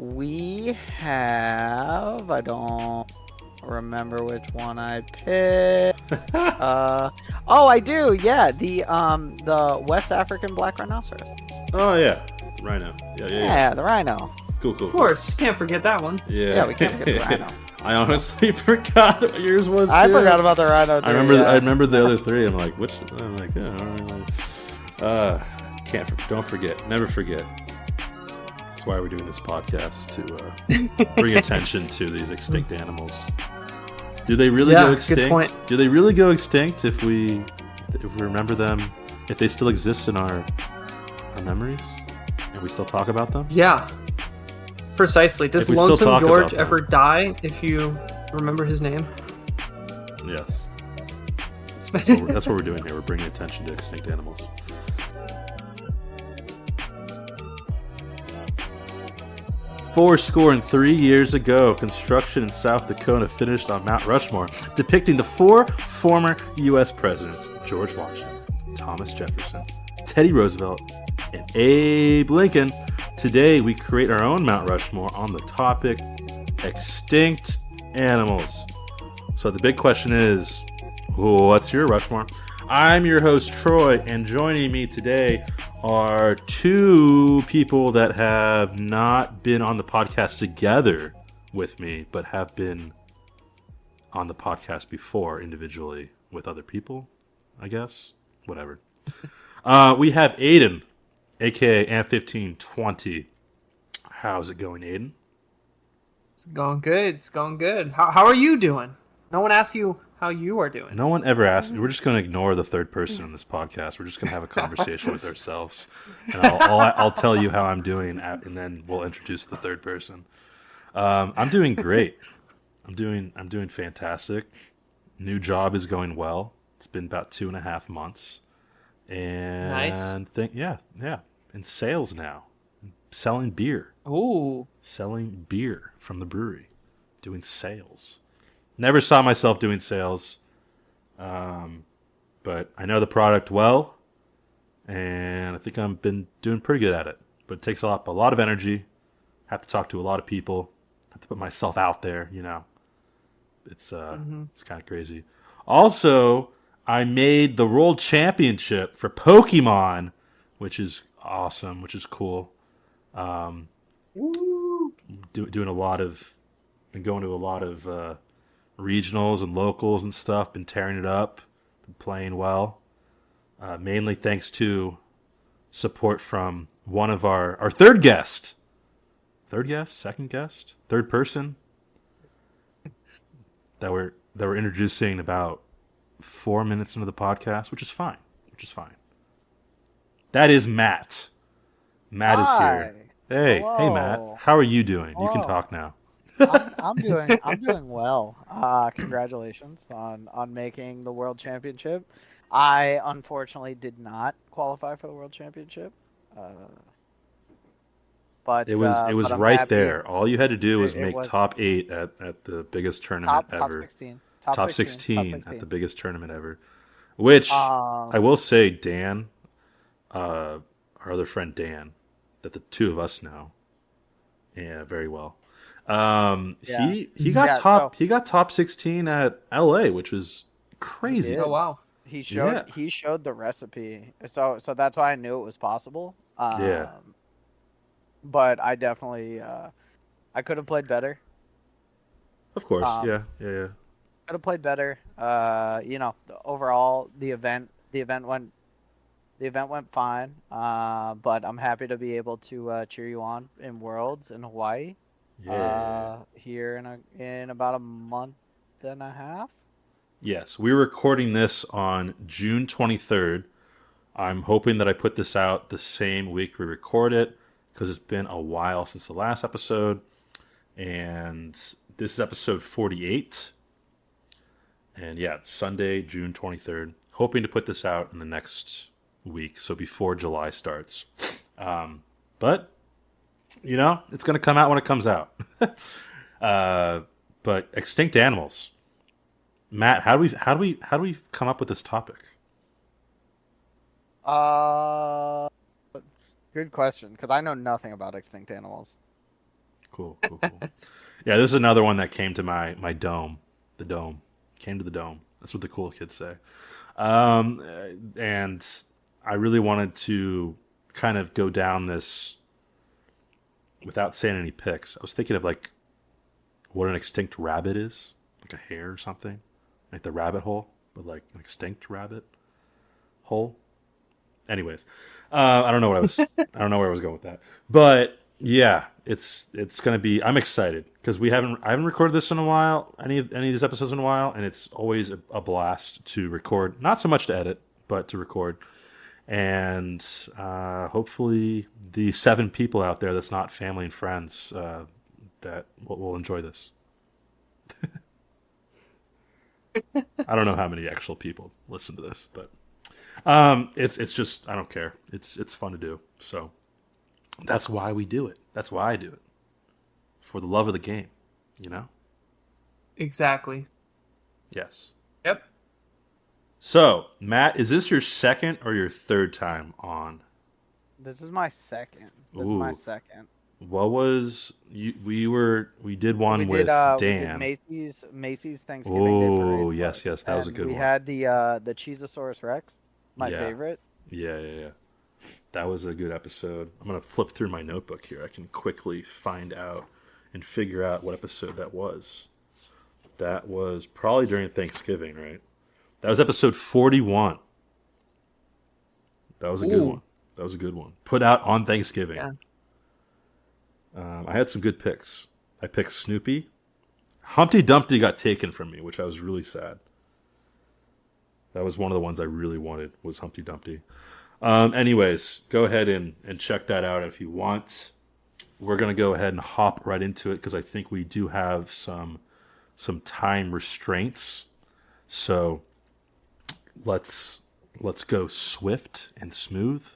we have. I don't remember which one I picked. Oh, I do. Yeah, the West African black rhinoceros. Oh yeah, rhino. Yeah. Yeah, the rhino. Cool, Of course, can't forget that one. Yeah, we can't forget the rhino. I honestly forgot what yours was too. I forgot about the rhino too. I remember the other three. I'm like, which? I'm like, yeah, I don't know. Don't forget. Never forget. That's why we're doing this podcast to bring attention to these extinct animals. Do they really go extinct? Good point. Do they really go extinct if we remember them? If they still exist in our memories, and we still talk about them? Yeah, precisely. Does If we still Lonesome talk George about them. ever die if you remember his name? Yes. That's what we're doing here. We're bringing attention to extinct animals. Fourscore and 3 years ago, construction in South Dakota finished on Mount Rushmore, depicting the four former U.S. presidents: George Washington, Thomas Jefferson, Teddy Roosevelt, and Abe Lincoln. Today, we create our own Mount Rushmore on the topic extinct animals. So the big question is, what's your Rushmore? I'm your host, Troy, and joining me today are two people that have not been on the podcast together with me, but have been on the podcast before individually with other people, I guess. Whatever. We have Aidan, aka Amp1520. How's it going, Aidan? It's going good. It's going good. How are you doing? No one asked you how you are doing. No one ever asked. We're just going to ignore the third person in this podcast. We're just going to have a conversation with ourselves, and I'll tell you how I'm doing, and then we'll introduce the third person. I'm doing great. I'm doing fantastic. New job is going well. It's been about 2.5 months, and Nice. yeah, in sales now, selling beer. Ooh. Selling beer from the brewery, doing sales. Never saw myself doing sales, but I know the product well, and I think I've been doing pretty good at it. But it takes a lot of energy. Have to talk to a lot of people. Have to put myself out there. It's kind of crazy. Also, I made the World Championship for Pokemon, which is awesome, which is cool. Doing a lot of, been going to a lot of regionals and locals and stuff. Been tearing it up. Been playing well. Mainly thanks to support from one of our third guest. Third guest? Second guest? Third person? That we're introducing about 4 minutes into the podcast, which is fine. That is Matt. Matt is here. Hey, Hello. Hey Matt. How are you doing? You can Hello. talk now. I'm doing well. Congratulations on making the World Championship. I unfortunately did not qualify for the World Championship. But It was but I'm right happy. there. All you had to do was It make was top 8 at the biggest tournament top ever. 16. Top 16 at the biggest tournament ever. Which I will say, Dan, our other friend Dan, that the two of us know, very well. He got top 16 at LA, which was crazy. He did. Oh wow. He showed the recipe, so that's why I knew it was possible. Yeah. But I definitely I could have played better. Of course, yeah. Could have played better. Overall the event went fine. But I'm happy to be able to cheer you on in Worlds in Hawaii. Yeah. Here in about a month and a half. Yes, we're recording this on June 23rd. I'm hoping that I put this out the same week we record it, because it's been a while since the last episode. And this is episode 48. And yeah, it's Sunday, June 23rd. Hoping to put this out in the next week, so before July starts. But, it's going to come out when it comes out. But extinct animals. Matt, how do we come up with this topic? Good question, because I know nothing about extinct animals. Cool. Yeah, this is another one that came to my dome. The dome. Came to the dome. That's what the cool kids say. And I really wanted to kind of go down this without saying any picks. I was thinking of like what an extinct rabbit is, like a hare or something, like the rabbit hole, but like an extinct rabbit hole. Anyways, I don't know what I don't know where I was going with that, but yeah, it's gonna be. I'm excited because I haven't recorded this in a while, any of these episodes in a while, and it's always a blast to record. Not so much to edit, but to record. And hopefully, the 7 people out there that's not family and friends that will enjoy this. I don't know how many actual people listen to this, but it's just I don't care. It's fun to do. So that's why we do it. That's why I do it. For the love of the game, you know? Exactly. Yes. Yep. So, Matt, is this your second or your third time on? This is my second. Ooh. What was we did one with Dan. We did Macy's Thanksgiving Day Parade. Oh, yes, that was a good one. We had the Cheezosaurus Rex, my favorite. Yeah. That was a good episode. I'm going to flip through my notebook here. I can quickly find out and figure out what episode that was. That was probably during Thanksgiving, right? That was episode 41. That was a good one. That was a good one. Put out on Thanksgiving. Yeah. I had some good picks. I picked Snoopy. Humpty Dumpty got taken from me, which I was really sad. That was one of the ones I really wanted, was Humpty Dumpty. Anyways, go ahead and check that out if you want. We're going to go ahead and hop right into it because I think we do have some time restraints. So let's go swift and smooth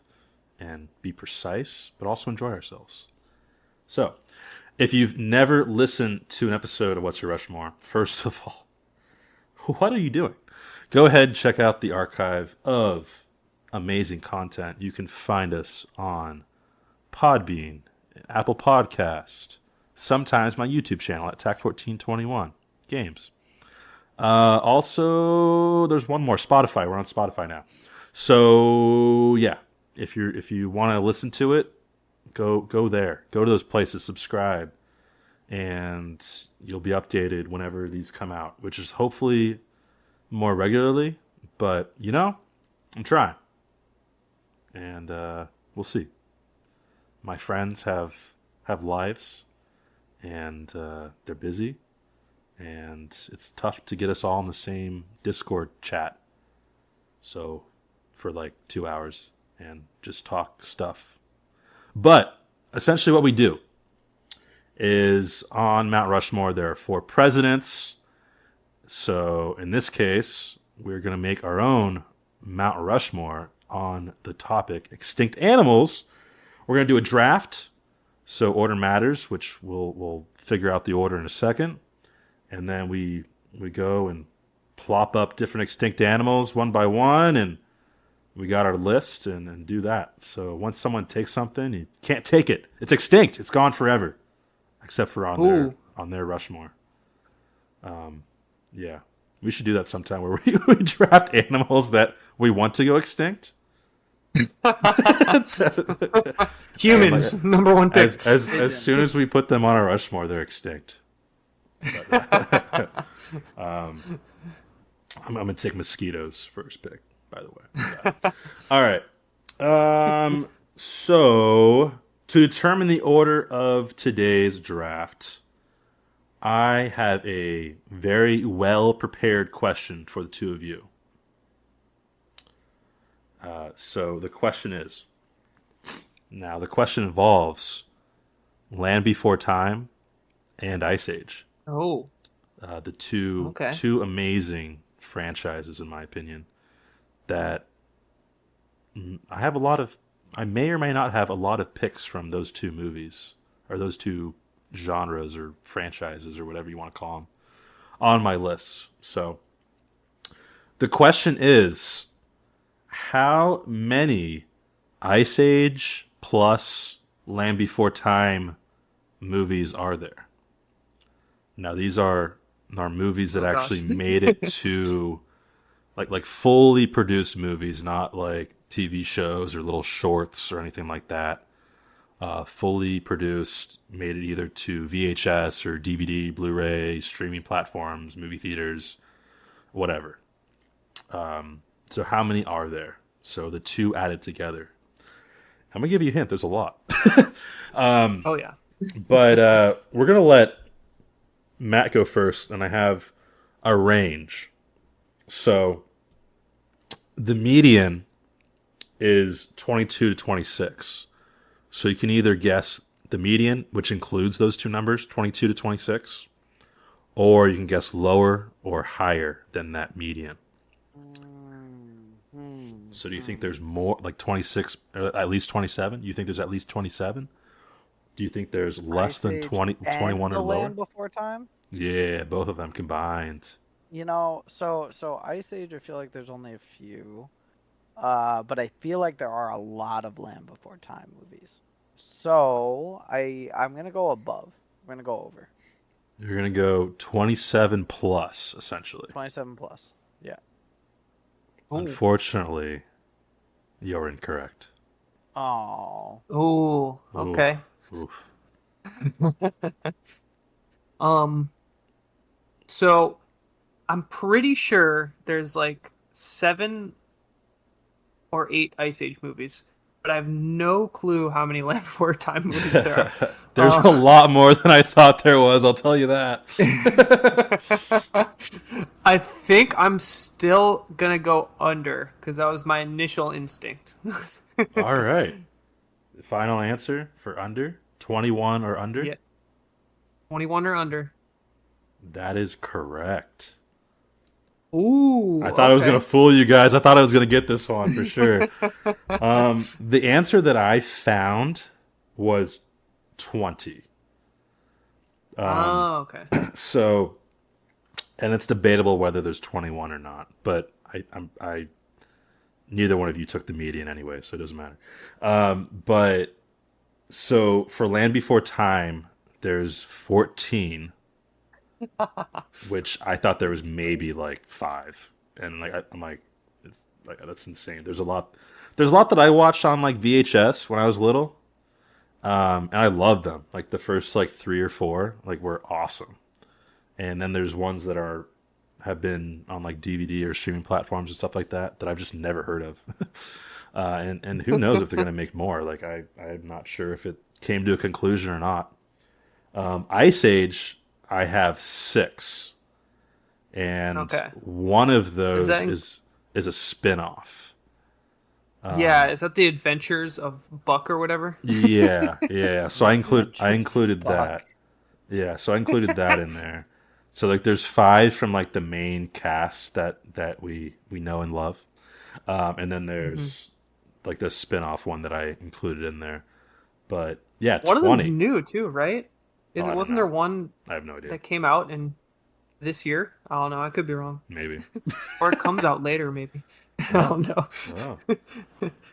and be precise, but also enjoy ourselves. So, if you've never listened to an episode of What's Your Rushmore, first of all, what are you doing? Go ahead and check out the archive of amazing content. You can find us on Podbean, Apple Podcast, sometimes my YouTube channel at TAC1421 Games. Also, there's one more, Spotify. We're on Spotify now. So yeah, if you want to listen to it, go there. Go to those places, subscribe, and you'll be updated whenever these come out, which is hopefully more regularly. But I'm trying, and we'll see. My friends have lives, and they're busy. And it's tough to get us all in the same Discord chat. So, for like 2 hours and just talk stuff. But, essentially what we do is on Mount Rushmore, there are 4 presidents. So, in this case, we're going to make our own Mount Rushmore on the topic extinct animals. We're going to do a draft. So, order matters, which we'll figure out the order in a second. And then we go and plop up different extinct animals one by one, and we got our list and do that. So once someone takes something, you can't take it. It's extinct. It's gone forever, except for on their Rushmore. Yeah, we should do that sometime where we draft animals that we want to go extinct. Humans, number one pick. As soon as we put them on our Rushmore, they're extinct. I'm gonna take mosquitoes first pick, by the way. Yeah. All right. So to determine the order of today's draft, I have a very well prepared question for the two of you. So the question involves Land Before Time and Ice Age. Oh, the two amazing franchises, in my opinion, that I may or may not have a lot of picks from those two movies, or those two genres or franchises or whatever you want to call them, on my list. So the question is, how many Ice Age plus Land Before Time movies are there? Now, these are movies that actually gosh. made it to like fully produced movies, not like TV shows or little shorts or anything like that. Fully produced, made it either to VHS or DVD, Blu-ray, streaming platforms, movie theaters, whatever. So how many are there? So the two added together. I'm gonna give you a hint. There's a lot, Oh yeah. but we're gonna let Matt go first, and I have a range. So the median is 22 to 26. So you can either guess the median, which includes those two numbers, 22 to 26, or you can guess lower or higher than that median. So do you think there's more, like 26, or at least 27? You think there's at least 27? Do you think there's less Ice than Age 20, and 21 The or lower? Land Before Time. Yeah, both of them combined. So Ice Age, I feel like there's only a few. But I feel like there are a lot of Land Before Time movies. So I'm gonna go above. I'm gonna go over. You're going to go 27 plus, essentially. 27 plus. Yeah. Ooh. Unfortunately, you're incorrect. Oh. Ooh. Okay. Oof. So I'm pretty sure there's like 7 or 8 Ice Age movies, but I have no clue how many Land Before Time movies there are. There's a lot more than I thought there was, I'll tell you that. I think I'm still gonna go under because that was my initial instinct. All right. Final answer for under? 21 or under? Yeah. 21 or under. That is correct. Ooh. I thought I was going to fool you guys. I thought I was going to get this one for sure. The answer that I found was 20. Okay. So, and it's debatable whether there's 21 or not, but I neither one of you took the median anyway, so it doesn't matter. But so for Land Before Time, there's 14, which I thought there was maybe like 5, and like I'm like, it's like that's insane. There's a lot that I watched on like VHS when I was little, and I loved them. Like the first like 3 or 4 like were awesome, and then there's ones that have been on like DVD or streaming platforms and stuff like that I've just never heard of. And who knows if they're going to make more. Like I'm not sure if it came to a conclusion or not. Ice Age, I have 6, and one of those is a spin-off. Yeah, is that the Adventures of Buck or whatever? Yeah. So I included that. Yeah, so I included that in there. So like there's 5 from like the main cast that we know and love. And then there's like the spin-off one that I included in there. But yeah, one 20. of them's new too, right? Wasn't there one I have no idea. that came out in this year? I don't know. I could be wrong. Maybe. Or it comes out later, maybe. I don't know. Oh.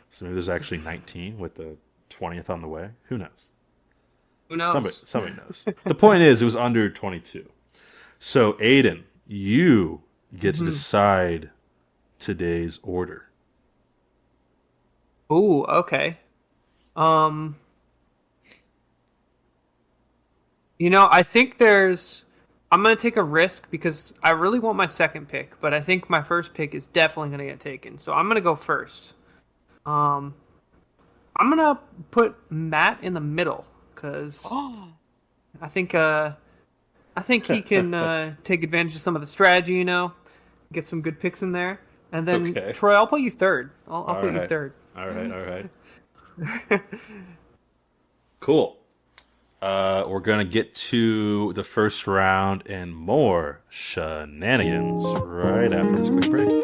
So maybe there's actually 19 with the 20th on the way. Who knows? Who knows? Somebody knows. The point is, it was under 22. So, Aidan, you get to decide today's order. Ooh, okay. I think I'm going to take a risk because I really want my second pick, but I think my first pick is definitely going to get taken. So I'm going to go first. I'm going to put Matt in the middle because I think he can take advantage of some of the strategy, get some good picks in there. And then, Troy, I'll put you third. I'll put you third. All right. Cool. We're going to get to the first round and more shenanigans right after this quick break.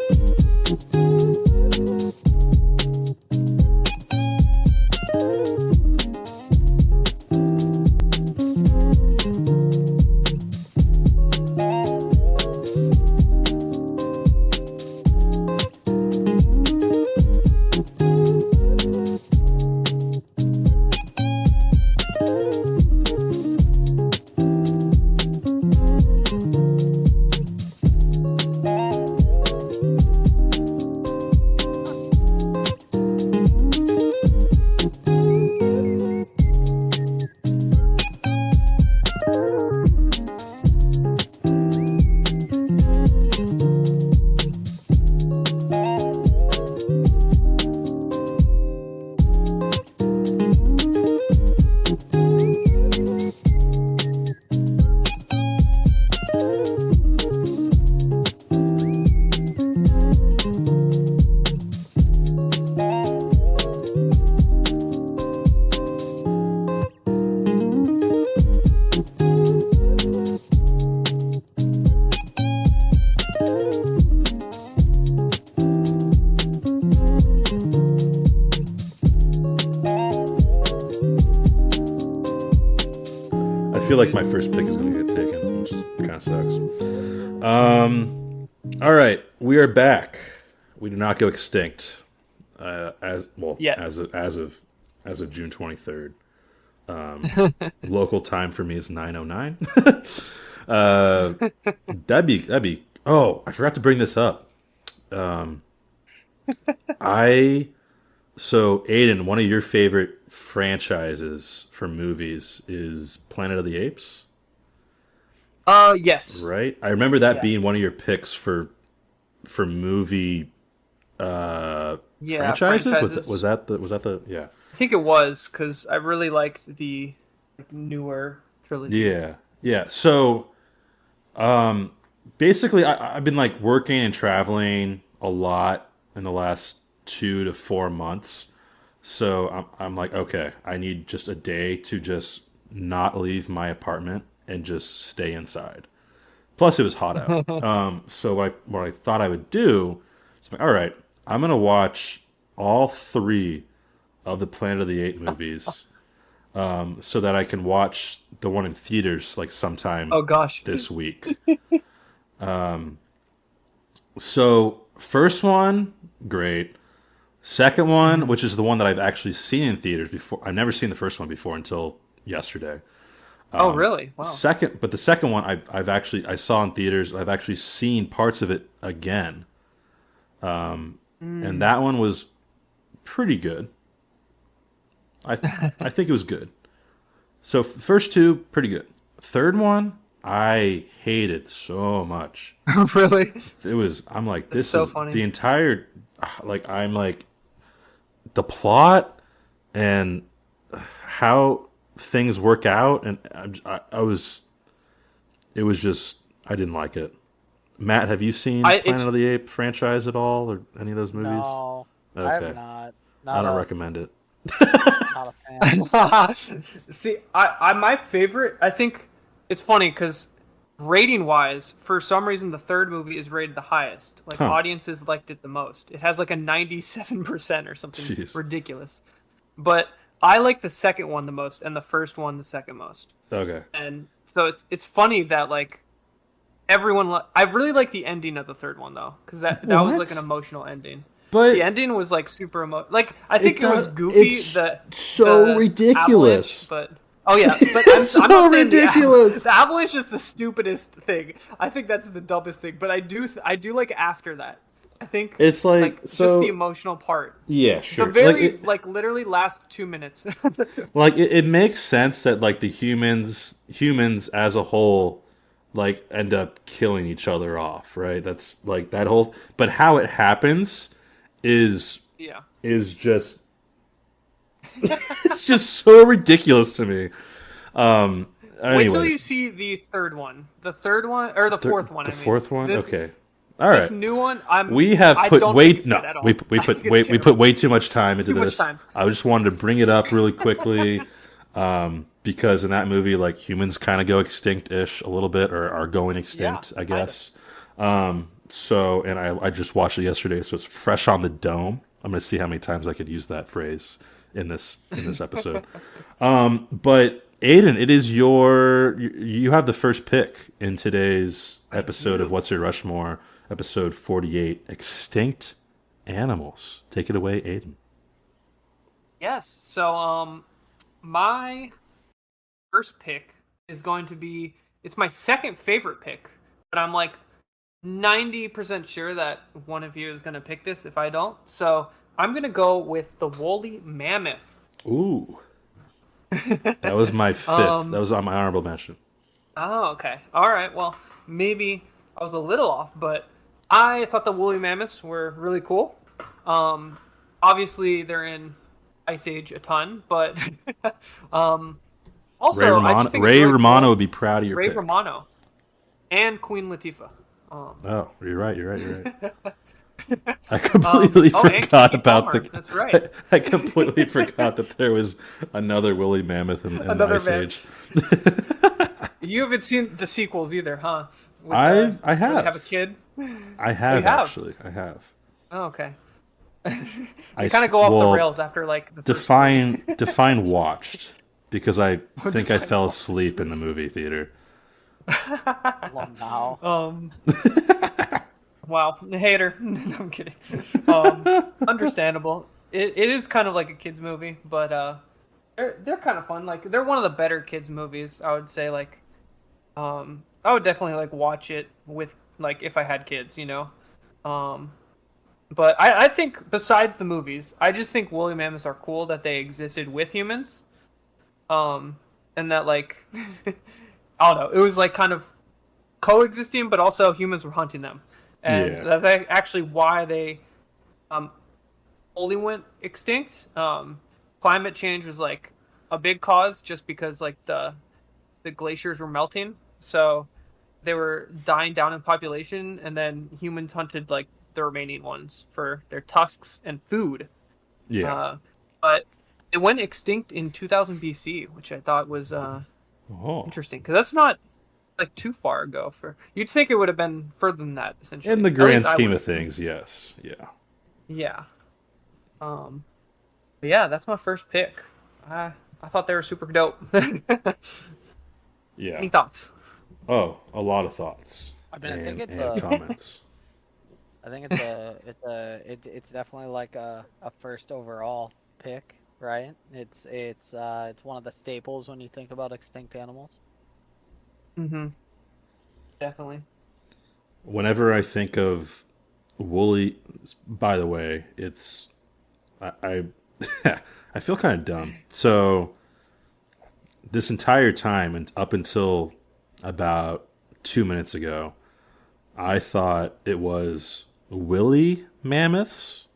like my first pick is going to get taken, which kind of sucks. All right, we are back. We do not go extinct. As of June 23rd. Local time for me is 9:09. That'd be. Oh, I forgot to bring this up. So Aidan, one of your favorite franchises for movies is Planet of the Apes, Yes. right? I remember that Yeah. being one of your picks for movie Yeah, franchises. franchises. Was that the yeah. I think it was because I really liked the newer trilogy. Yeah. So, basically, I've been like working and traveling a lot in the last 2 to 4 months. So I'm like, okay, I need just a day to just not leave my apartment and just stay inside. Plus, it was hot out. So what I thought I would do is, like, all right, I'm gonna watch all three of the Planet of the Apes movies, so that I can watch the one in theaters like sometime Oh gosh. this week. So first one, great. Second one, which is the one that I've actually seen in theaters before. I've never seen the first one before until yesterday. Oh really? Wow. But the second one I saw in theaters. I've actually seen parts of it again, and that one was pretty good. I think it was good. So first two, pretty good. Third one, I hated so much. Really? I'm like, this so is funny. the entire, like, I'm like, the plot and how things work out, and it was just, I didn't like it. Matt, have you seen Planet of the Apes franchise at all, or any of those movies? No, I have not. I don't recommend it. Not a fan. See, I my favorite. I think it's funny because rating wise, for some reason, the third movie is rated the highest. Like audiences liked it the most. It has like a 97% or something Jeez. ridiculous. But I like the second one the most, and the first one the second most. Okay. And so it's funny that like everyone. I really like the ending of the third one though, because that was like an emotional ending. But The ending was like super like I think it was goofy. It's the ridiculous. avalanche, but oh yeah, but It's I'm not so saying ridiculous. The avalanche is the stupidest thing. I think that's the dumbest thing. But I do like after that. I think It's like, just so the emotional part. yeah, sure. The very like, literally last 2 minutes. it makes sense that like the humans as a whole like end up killing each other off, right? That's like that whole, but how it happens is Yeah. just it's just so ridiculous to me. Wait till Anyways. you see the third one. The third one or the fourth one. The I mean. fourth one? This, Okay. All right. This new one, We have I put don't way think it's good at all. we I put think it's we put terrible. way too much time into Too much this. time. I just wanted to bring it up really quickly, because in that movie, like, humans kind of go extinct-ish a little bit, or are going extinct, Yeah, I guess. So, and I just watched it yesterday, so it's fresh on the dome. I'm gonna see how many times I could use that phrase in this episode. But Aidan, it is you have the first pick in today's episode of What's Your Rushmore, episode 48, Extinct Animals. Take it away, Aidan. Yes. So, my first pick is going to be. It's my second favorite pick, but I'm like 90% sure that one of you is going to pick this if I don't. So I'm going to go with the woolly mammoth. Ooh. That was my fifth. That was on my honorable mention. Oh, okay. All right. Well, maybe I was a little off, but I thought the woolly mammoths were really cool. Obviously, they're in Ice Age a ton, but also, I just think it's Ray really Romano cool. would be proud of your Ray pick. Romano and Queen Latifah. Oh, you're right. I completely and forgot Keke about Palmer. the. That's right. I completely forgot that there was another woolly mammoth in the Ice Age. You haven't seen the sequels either, huh? I have. Where they have a kid. I have, have? actually. I have. Oh, okay. I Kind of go off the rails after like the first define watched. because I think I Define fell asleep in the hopelessness. movie theater. Long now. Um, wow, hater. No, I'm kidding. Understandable. It is kind of like a kids movie, but they're kind of fun. Like they're one of the better kids movies, I would say. Like I would definitely like watch it with like if I had kids, you know. Um, but I think besides the movies, I just think woolly mammoths are cool that they existed with humans. Um, and that like I don't know, it was like kind of coexisting, but also humans were hunting them, and Yeah, that's actually why they um only went extinct. Climate change was like a big cause, just because like the glaciers were melting, so they were dying down in population, and then humans hunted like the remaining ones for their tusks and food. yeah. Uh, but it went extinct in 2000 BC, which I thought was Oh, interesting because that's not like too far ago. For you'd think it would have been further than that, in essentially. the At least grand I scheme would of have. things, yes, yeah, Yeah. Um. But yeah, that's my first pick. I thought they were super dope. yeah. Any thoughts? Oh, a lot of thoughts I mean, I think it's and a, comments. I think it's definitely like a first overall pick, right? It's one of the staples when you think about extinct animals. Mm-hmm. Definitely. Whenever I think of woolly, by the way, I I feel kind of dumb. So this entire time and up until about 2 minutes ago, I thought it was willy mammoths,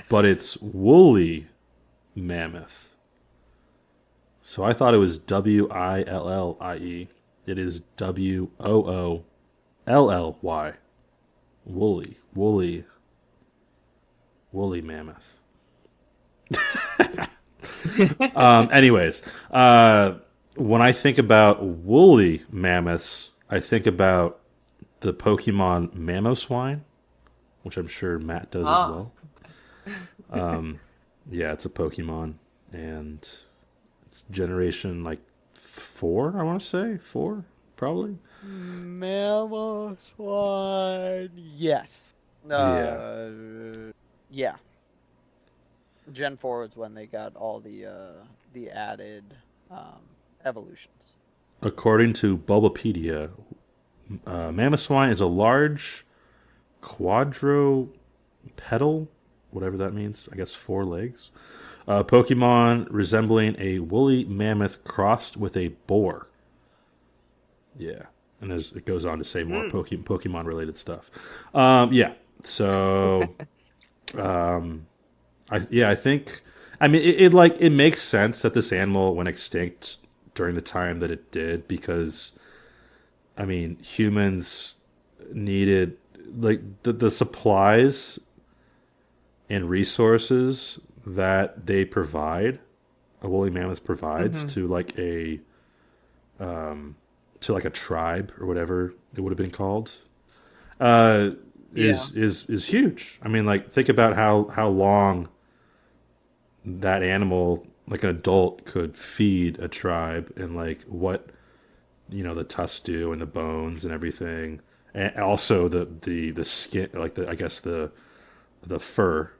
but it's woolly mammoth. So I thought it was Willie. It is Woolly. Woolly. Woolly mammoth. Anyways, when I think about woolly mammoths, I think about the Pokemon Mamoswine, which I'm sure Matt does as Ah. well. Yeah, it's a Pokemon, and it's generation like 4. I want to say 4, probably. Mammoth one. Yes. Yeah. Yeah. Gen 4 is when they got all the added evolutions. According to Bulbapedia, Mamoswine is a large quadrupedal, whatever that means. I guess 4 legs. Pokemon resembling a woolly mammoth crossed with a boar. Yeah, and it goes on to say more Mm. Pokemon related stuff. Yeah, so I think I mean it makes sense that this animal went extinct during the time that it did because I mean humans needed like the supplies and resources that they provide a woolly mammoth provides Mm-hmm. to like a tribe or whatever it would have been called uh, Yeah. is huge. I mean, like think about how long that animal, like an adult, could feed a tribe, and like what the tusks do, and the bones and everything, and also the skin, like the I guess the fur,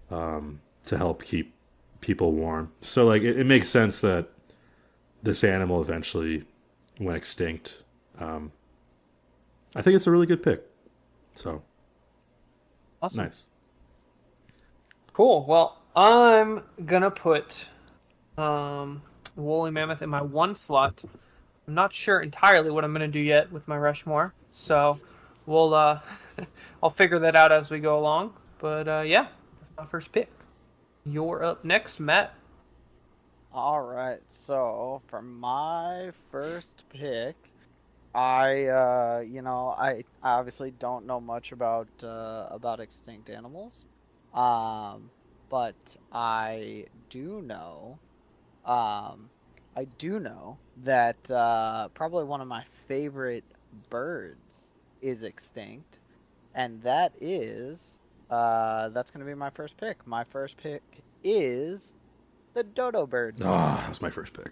to help keep people warm. So like it makes sense that this animal eventually went extinct. Um, I think it's a really good pick. So Awesome. nice. Cool. Well, I'm gonna put woolly mammoth in my one slot. I'm not sure entirely what I'm gonna do yet with my Rushmore, so we'll I'll figure that out as we go along. But yeah, that's my first pick. You're up next, Matt. All right. So for my first pick, I obviously don't know much about extinct animals. Um, but um, I do know that probably one of my favorite birds is extinct, and that's going to be my first pick. My first pick is the dodo bird. Ah, that's my first pick.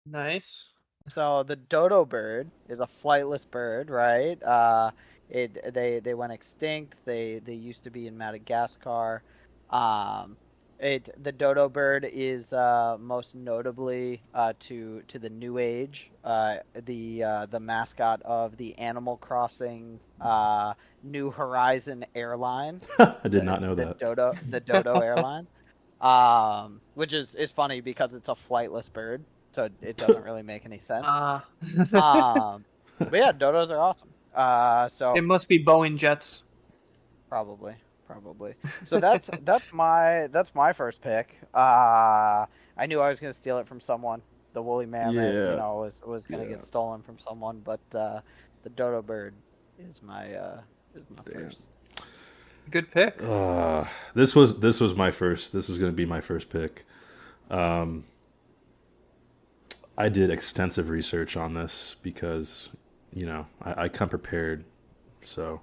Nice. So the dodo bird is a flightless bird, right? They went extinct. They used to be in Madagascar. Um, the dodo bird is most notably to the New Age, the mascot of the Animal Crossing New Horizon airline, I did not know that. the Dodo airline. Which is funny because it's a flightless bird, so it doesn't really make any sense. Uh, Um, but yeah, dodos are awesome. it So must be Boeing jets. probably, probably. So that's my first pick. I knew I was gonna steal it from someone. The woolly mammoth, Yeah, was gonna yeah. get stolen from someone, but the dodo bird is my Damn. first. Good pick. This was my first. This was going to be my first pick. Um, I did extensive research on this because, I come prepared. So,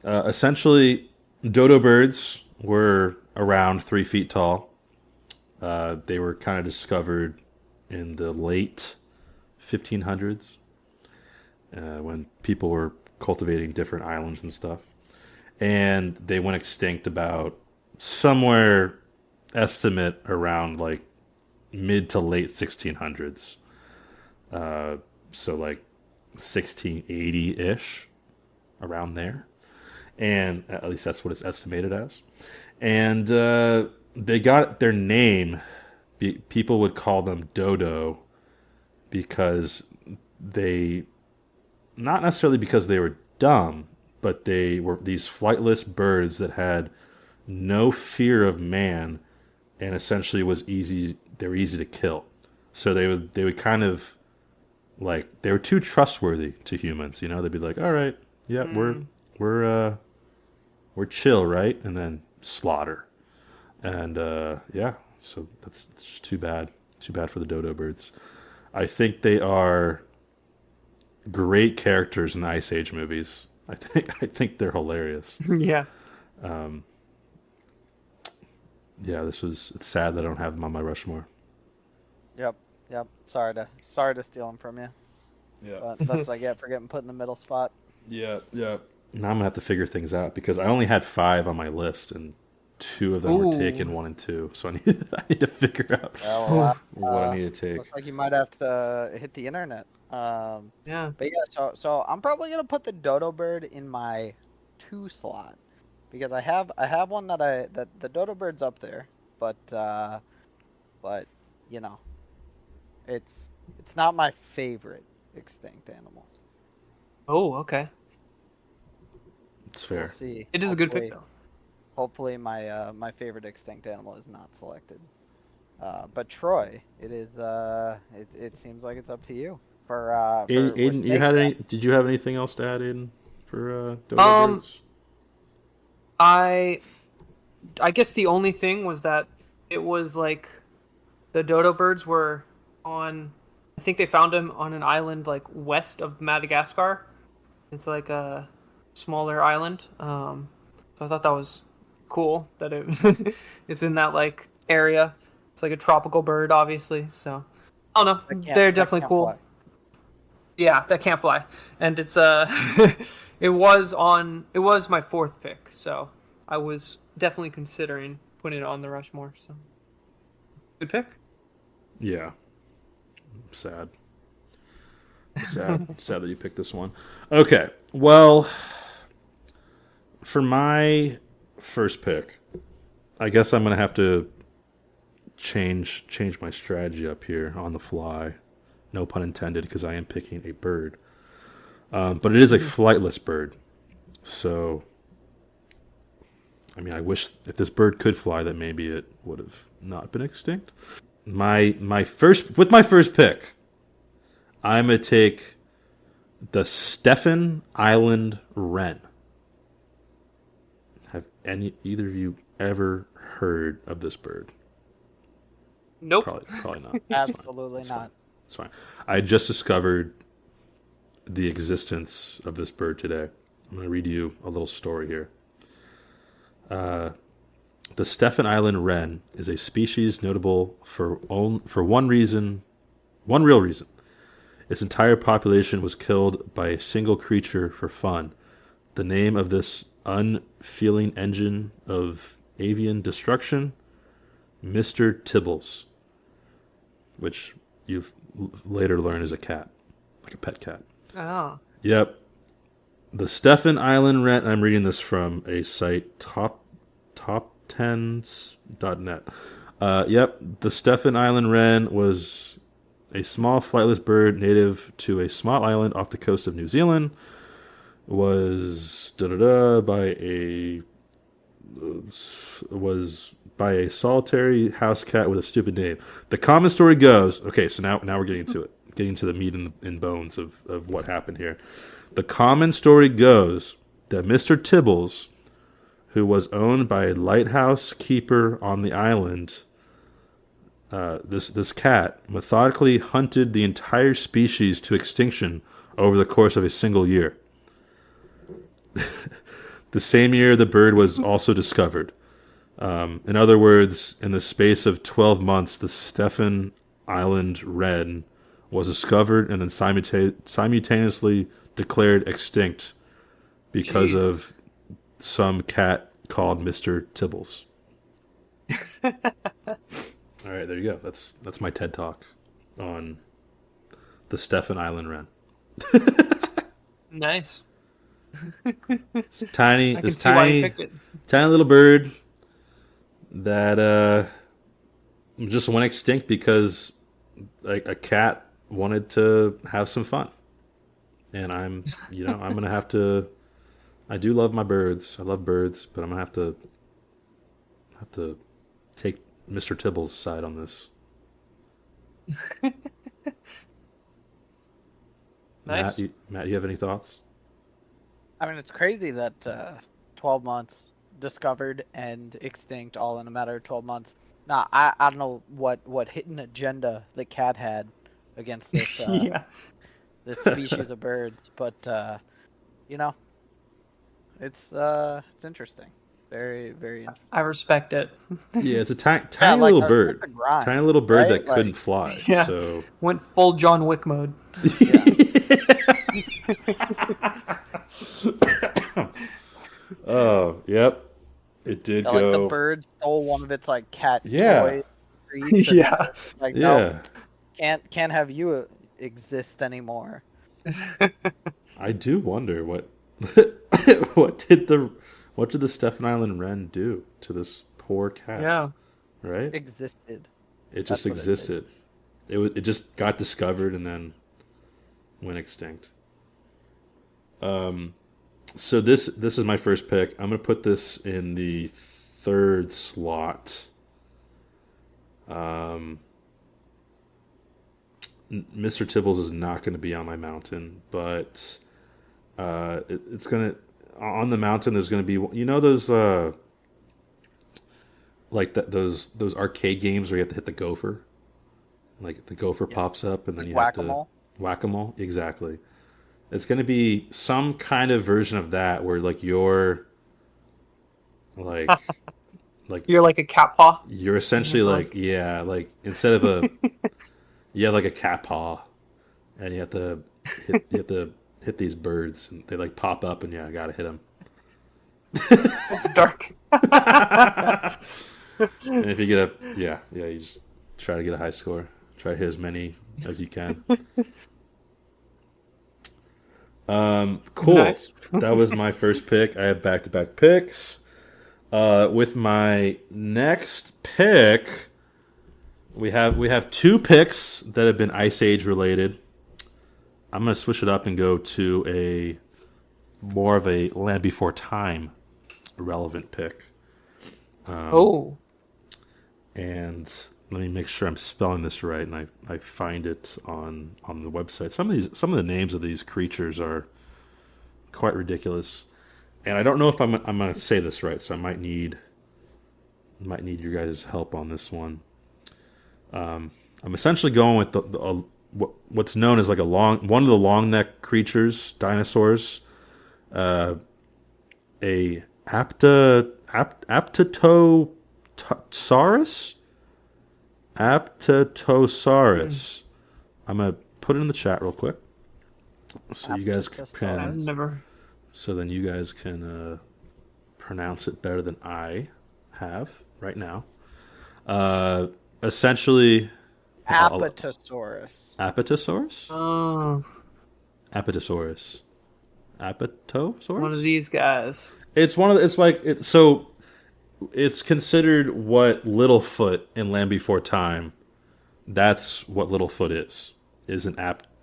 essentially, dodo birds were around 3 feet tall. They were kind of discovered in the late 1500s when people were cultivating different islands and stuff. And they went extinct about somewhere estimate around like mid to late 1600s. So like 1680-ish, around there. And at least that's what it's estimated as. And they got their name. People would call them dodo because they, not necessarily because they were dumb, but they were these flightless birds that had no fear of man and essentially they were easy to kill. So they would kind of, like, they were too trustworthy to humans, they'd be like, all right, yeah, we're we're chill, right? And then slaughter. And yeah, so that's just too bad. Too bad for the dodo birds. I think they are great characters in the Ice Age movies. I think they're hilarious. Yeah. Um, yeah, it's sad that I don't have them on my Rushmore. Yep, yep. Sorry to steal them from you, Yeah. but that's what I get for getting put in the middle spot. Yeah, yeah. Now I'm gonna have to figure things out because I only had 5 on my list and 2 of them were taken, Ooh. 1 and 2. So I need to figure out Well, what I need to looks take. like you might have to hit the internet. Yeah. But yeah, so I'm probably gonna put the dodo bird in my 2 slot because I have one that the dodo bird's up there, but you know it's not my favorite extinct animal. Oh, okay. It's So we'll fair. see. It is a good pick though. Hopefully my favorite extinct animal is not selected. But Troy, it seems like it's up to you for we're Aiden, you staying had down. any? Did you have anything else to add, Aiden, for dodo Um, birds? I I guess the only thing was that it was like the dodo birds were on. I think they found them on an island like west of Madagascar. It's like a smaller island. So I thought that was cool that it it's in that like area. It's like a tropical bird, obviously. So I don't know. They're That definitely can't cool. fly. Yeah, that can't fly, and it's it was my fourth pick, so I was definitely considering putting it on the Rushmore. So good pick. Yeah, sad. Sad that you picked this one. Okay, well, for my first pick, I guess I'm gonna have to change my strategy up here on the fly. No pun intended, because I am picking a bird. But it is a flightless bird. So, I mean, I wish if this bird could fly, that maybe it would have not been extinct. My first pick, I'm gonna take the Stephen Island wren. Have either of you ever heard of this bird? Nope. Probably not. It's fine. Absolutely It's fine. not. It's fine. I just discovered the existence of this bird today. I'm going to read you a little story here. The Stephen Island wren is a species notable for one reason, one real reason. Its entire population was killed by a single creature for fun. The name of this unfeeling engine of avian destruction, Mr. Tibbles, which you later learn is a cat, like a pet cat. Oh. Yep. The Stephen Island wren, I'm reading this from a site, top10s.net. Yep, the Stephen Island wren was a small flightless bird native to a small island off the coast of New Zealand. Was by a solitary house cat with a stupid name. The common story goes, okay, so now we're getting to it, getting to the meat and bones of what happened here. The common story goes that Mr. Tibbles, who was owned by a lighthouse keeper on the island, this cat methodically hunted the entire species to extinction over the course of a single year. The same year, the bird was also discovered. In other words, in the space of 12 months, the Stephen Island wren was discovered and then simultaneously declared extinct because of some cat called Mr. Tibbles. All right, there you go. That's my TED Talk on the Stephen Island wren. Nice. It's tiny, I can see why you picked it. tiny little bird that just went extinct because like a cat wanted to have some fun, and I'm gonna have to. I do love my birds. I love birds, but I'm gonna have to take Mr. Tibble's side on this. Nice. Matt, you have any thoughts? I mean, it's crazy that 12 months discovered and extinct all in a matter of 12 months. Now, I don't know what hidden agenda the cat had against this this species of birds, but it's interesting. Very, very interesting. I respect it. Yeah, it's a tiny little bird. Grind, Tiny little bird right? that couldn't fly. Yeah. So Went full John Wick mode. Oh, yep. It did So, go. like the bird stole one of its like cat Yeah. toy treats and, Yeah. like Yeah. no, can't have you exist anymore. I do wonder what what did the Stephen Island wren do to this poor cat? Yeah. Right? Existed. It just That's what it did. existed. It just got discovered and then went extinct. So this is my first pick. I'm gonna put this in the third slot. Mr. Tibbles is not going to be on my mountain, but it's going to on the mountain. There's going to be those like those arcade games where you have to hit the gopher, like the gopher pops up and then Like you have whack-a-mole? to whack-a-mole. Exactly. It's going to be some kind of version of that where like you're like You're like a cat paw. you're essentially like like instead of you have like a cat paw, and you have to hit these birds, and they like pop up, and I gotta hit them. It's dark. And if you get you just try to get a high score. Try to hit as many as you can. Cool. Nice. That was my first pick. I have back-to-back picks. With my next pick, we have two picks that have been Ice Age related. I'm gonna switch it up and go to a more of a Land Before Time relevant pick. And let me make sure I'm spelling this right, and I find it on the website. Some of the names of these creatures are quite ridiculous, and I don't know if I'm going to say this right, so I might need your guys' help on this one. I'm essentially going with what's known as like one of the long neck creatures, dinosaurs, a Apatosaurus? Hmm. Apatosaurus. I'm gonna put it in the chat real quick, so you guys I've can. Apatosaurus. never. So then you guys can pronounce it better than I have right now. Uh, essentially, Apatosaurus. Apatosaurus. Oh, Apatosaurus. one of Apatosaurus. these guys. It's one of the, it's like it's so it's considered what Littlefoot in Land Before Time. That's what Littlefoot is an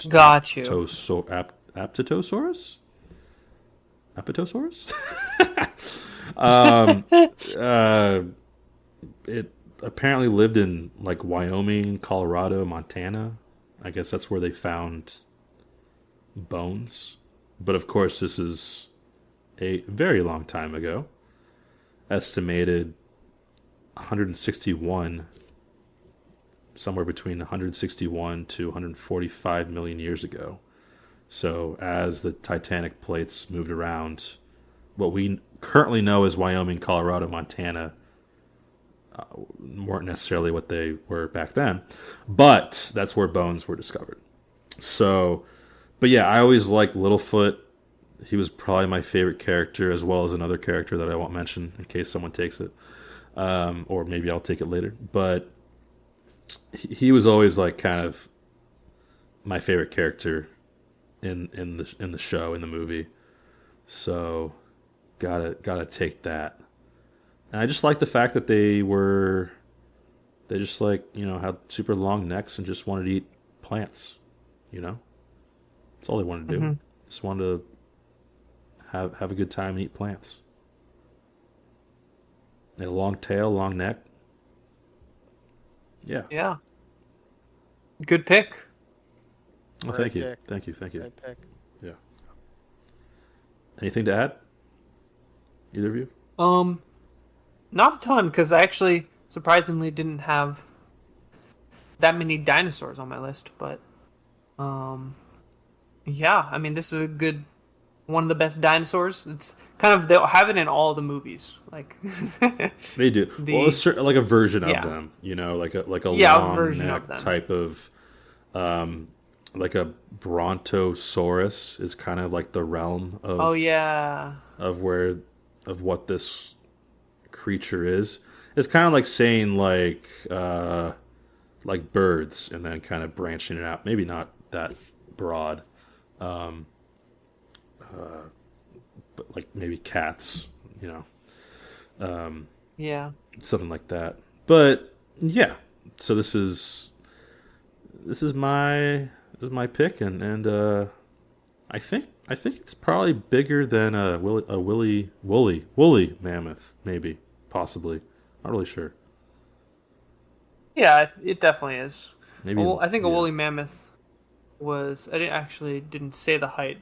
Got you. apatosaurus. Apatosaurus. um, uh, it apparently lived in like Wyoming, Colorado, Montana. I guess that's where they found bones. But of course, this is a very long time ago. Estimated 161, somewhere between 161 to 145 million years ago. So as the Titanic plates moved around, what we currently know as Wyoming, Colorado, Montana weren't necessarily what they were back then, but that's where bones were discovered. So, but yeah, I always liked Littlefoot. He was probably my favorite character, as well as another character that I won't mention in case someone takes it, or maybe I'll take it later. But he was always like kind of my favorite character in the show, in the movie. So gotta take that. And I just like the fact that they just like, had super long necks and just wanted to eat plants. You know, that's all they wanted to do. Hmm. Just wanted to have a good time and eat plants. They had a long tail, long neck. Yeah. Yeah. Good pick. Oh, Great thank you, pick. thank you, thank you. Great pick. Yeah. Anything to add? Either of you? Um, Not a ton, because I actually surprisingly didn't have that many dinosaurs on my list. But um, yeah, I mean, this is a good one of the best dinosaurs. It's kind of they'll have it in all the movies, like They do. Well, the it's like a version of yeah them, like a yeah long version neck of them. type of, um, like a brontosaurus is kind of like the realm Oh of yeah, of where of what this creature is. It's kind of like saying like birds and then kind of branching it out. Maybe not that broad, um, but like maybe cats, you know. Um, yeah. Something like that. But yeah, so this is my pick, and I think it's probably bigger than a woolly mammoth, maybe, possibly, not really sure. Yeah, it definitely is. Maybe, Well, I think a yeah. woolly mammoth was. Didn't say the height,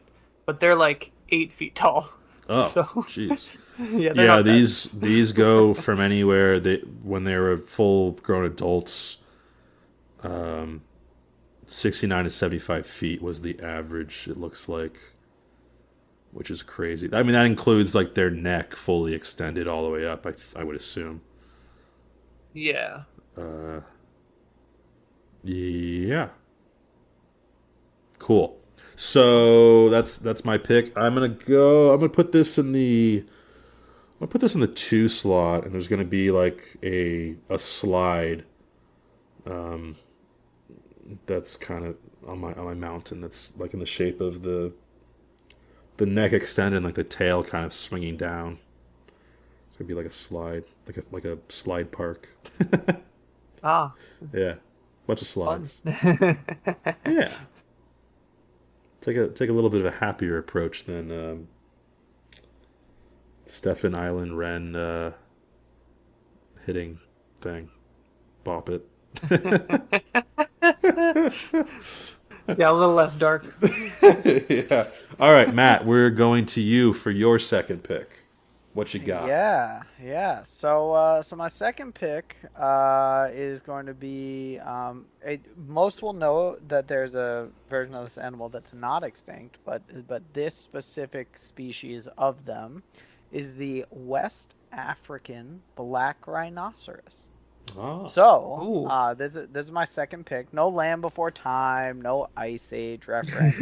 but they're like 8 feet tall. Oh, So jeez. yeah, they're Yeah, not that. these go from anywhere when they were full grown adults. Um, 69 to 75 feet was the average. It looks like, which is crazy. I mean, that includes like their neck fully extended all the way up. I would assume. Yeah. Uh, yeah, cool. Awesome. So that's my pick. I'm gonna put this in the. I'll put this in the two slot, and there's gonna be like a slide. Um, that's kind of on my mountain. That's like in the shape of the neck extended, and like the tail kind of swinging down. It's gonna be like a slide, like a slide park. Ah, Yeah, bunch of fun. slides. Yeah, take a little bit of a happier approach than Stefan Island Wren hitting thing. Bop it. Yeah, a little less dark. Yeah. All right, Matt. We're going to you for your second pick. What you got? Yeah, yeah. So my second pick is going to be most will know that there's a version of this animal that's not extinct, but this specific species of them is the West African black rhinoceros. Oh. So, Ooh. this is my second pick. No Land Before Time, no Ice Age reference,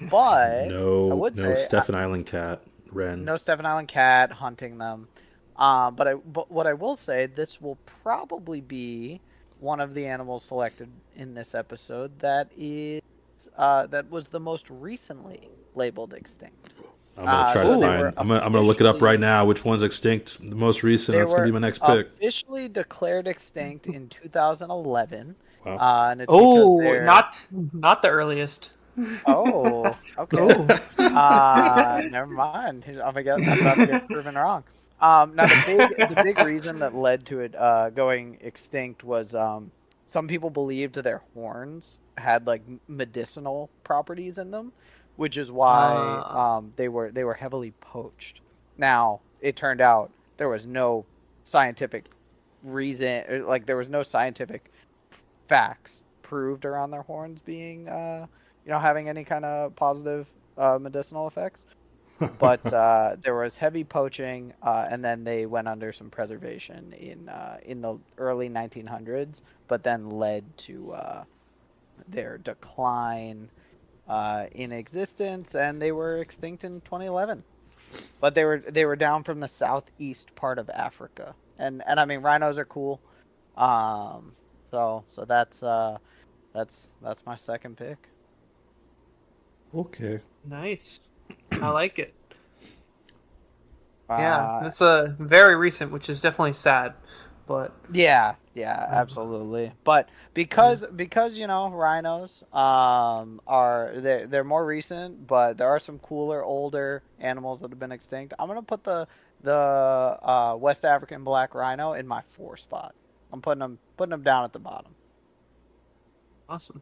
but I No, would no say Stephen Island cat, Ren. no Stephen Island cat hunting them. But what I will say, this will probably be one of the animals selected in this episode that was the most recently labeled extinct. I'm gonna try to So they Ooh. were find. I'm gonna look it up right officially now. Which one's extinct? The most recent. they That's gonna be were my next pick. officially declared extinct in 2011, Wow. and it's because Oh, they're not the earliest. oh okay. Oh. Never mind. I'm about to get proven wrong. Now the big reason that led to it going extinct was some people believed their horns had like medicinal properties in them, which is why they were heavily poached. Now it turned out there was no scientific reason, like there was no scientific facts proved around their horns being having any kind of positive medicinal effects. But there was heavy poaching, and then they went under some preservation in the early 1900s, but then led to their decline in existence, and they were extinct in 2011. But they were down from the southeast part of Africa, and I mean rhinos are cool. Um, so that's my second pick. Okay. Nice. I like it. Yeah, Uh, that's a very recent, which is definitely sad. But yeah, absolutely. But because rhinos are they're more recent, but there are some cooler older animals that have been extinct. I'm gonna put the West African black rhino in my 4 spot. I'm putting them down at the bottom. awesome.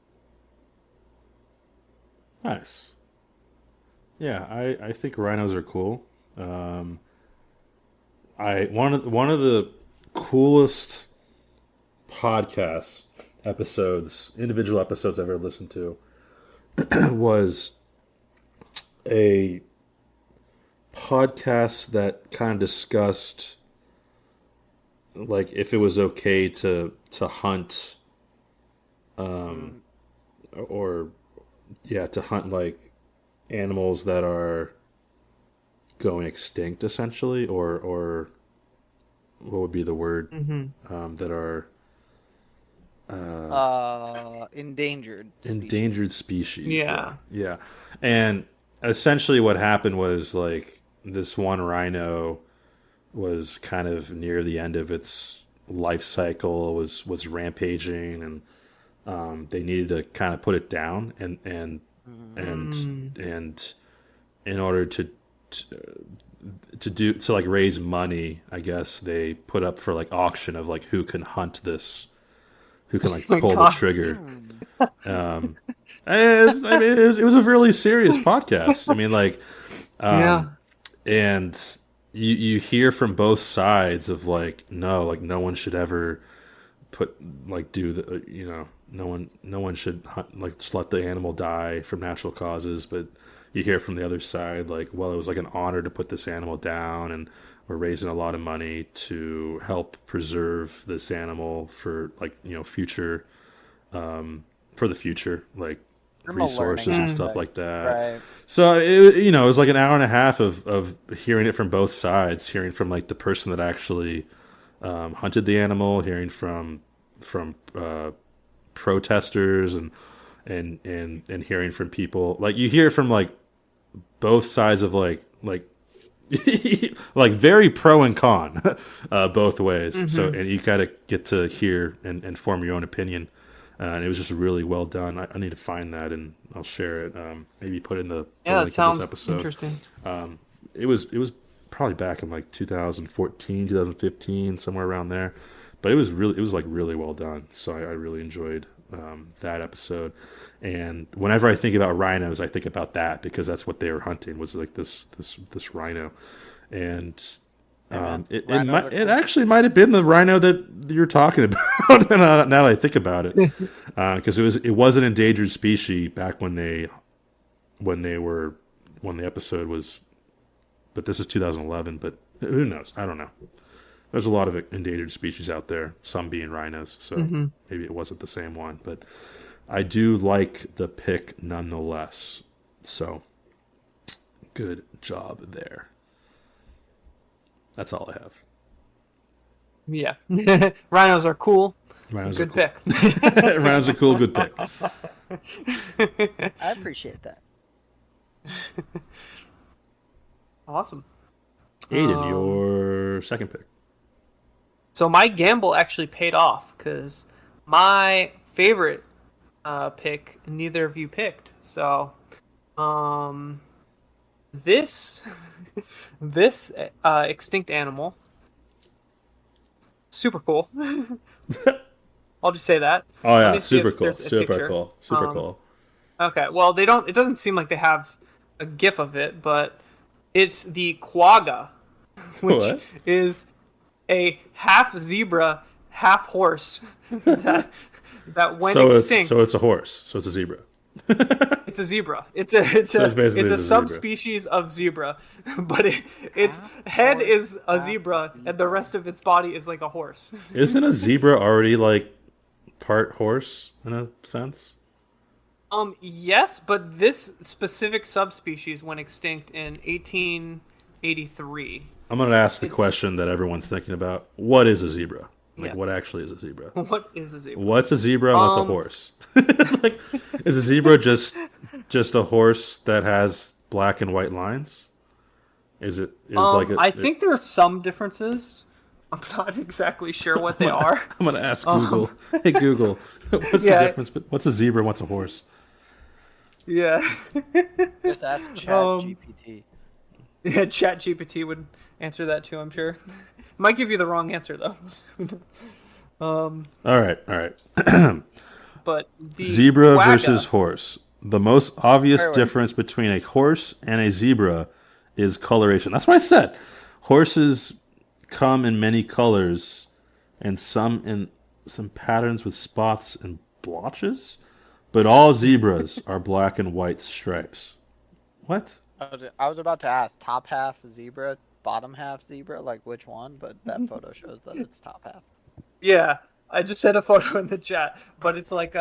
Nice. Yeah, I think rhinos are cool. Um, I one of the coolest podcast episodes, individual episodes I've ever listened to, was a podcast that kind of discussed like if it was okay to hunt, um, or yeah, to hunt like animals that are going extinct, essentially, or what would be the word, Hmm. that are Endangered species. endangered species. Yeah, Yeah. yeah. And essentially, what happened was like this one rhino was kind of near the end of its life cycle, was rampaging, and they needed to kind of put it down, and Mm. and in order to to like raise money, I guess they put up for like auction of like who can hunt this, who can like Oh my pull the God. trigger. Um, I mean, it was a really serious podcast. I mean, like, Yeah. um, and you hear from both sides of like no one should ever put like do the no one should hunt, like just let the animal die from natural causes, but you hear from the other side like, well, it was like an honor to put this animal down, and we're raising a lot of money to help preserve this animal for like future, for the future, like From a learning resources and stuff aspect, like that. right? So it was like an hour and a half of hearing it from both sides, hearing from like the person that actually hunted the animal, hearing from protesters, and hearing from people, like you hear from like both sides of like like very pro and con, both ways. So Hmm. and you gotta get to hear and form your own opinion. And it was just really well done. I need to find that and I'll share it. Maybe put it in the Yeah, that link of this sounds episode. interesting. It was probably back in like 2014, 2015, somewhere around there. But it was like really well done. So I really enjoyed that episode. And whenever I think about rhinos, I think about that because that's what they were hunting, was like this rhino. And Hey man, it rhinos are cool. actually might have been the rhino that you're talking about. Now that I think about it, because it was an endangered species back when the episode was but this is 2011. But who knows? I don't know. There's a lot of endangered species out there, some being rhinos, so maybe it wasn't the same one. But I do like the pick nonetheless. So good job there. That's all I have. Yeah. Rhinos are cool. Rhinos Good are cool. pick. Rhinos are cool. Good pick. I appreciate that. Awesome. Aiden, your second pick. So my gamble actually paid off because my favorite pick, neither of you picked. So, this this extinct animal, super cool. I'll just say that. Oh Let yeah, me see super if cool, there's a super picture. cool, super cool. Okay, well they don't. It doesn't seem like they have a GIF of it, but it's the quagga, which What? is a half zebra, half horse that went extinct. So it's a horse. So it's a zebra. It's a zebra. It's a So it's basically it's a a zebra. subspecies of zebra, but its head horse, is a half zebra, and the rest of its body is like a horse. Isn't a zebra already like part horse in a sense? Yes, but this specific subspecies went extinct in 1883. I'm gonna ask the It's- question that everyone's thinking about. What is a zebra? Like, Yeah. what actually is a zebra? What is a zebra? What's a zebra and what's a horse? Like, is a zebra just a horse that has black and white lines? Is I think there are some differences. I'm not exactly sure what they are. I'm gonna ask Google. Hey Google, what's Yeah. the difference? What's a zebra and what's a horse? Yeah. Just ask Um, ChatGPT. Yeah, ChatGPT would answer that too, I'm sure. Might give you the wrong answer though. All right. But the Zebra quagga- versus horse. The most obvious Wait. difference between a horse and a zebra is coloration. That's what I said. Horses come in many colors and some in some patterns with spots and blotches, but all zebras are black and white stripes. What? I was about to ask, top half zebra, bottom half zebra, like which one? But that photo shows that it's top half. Yeah, I just sent a photo in the chat, but it's like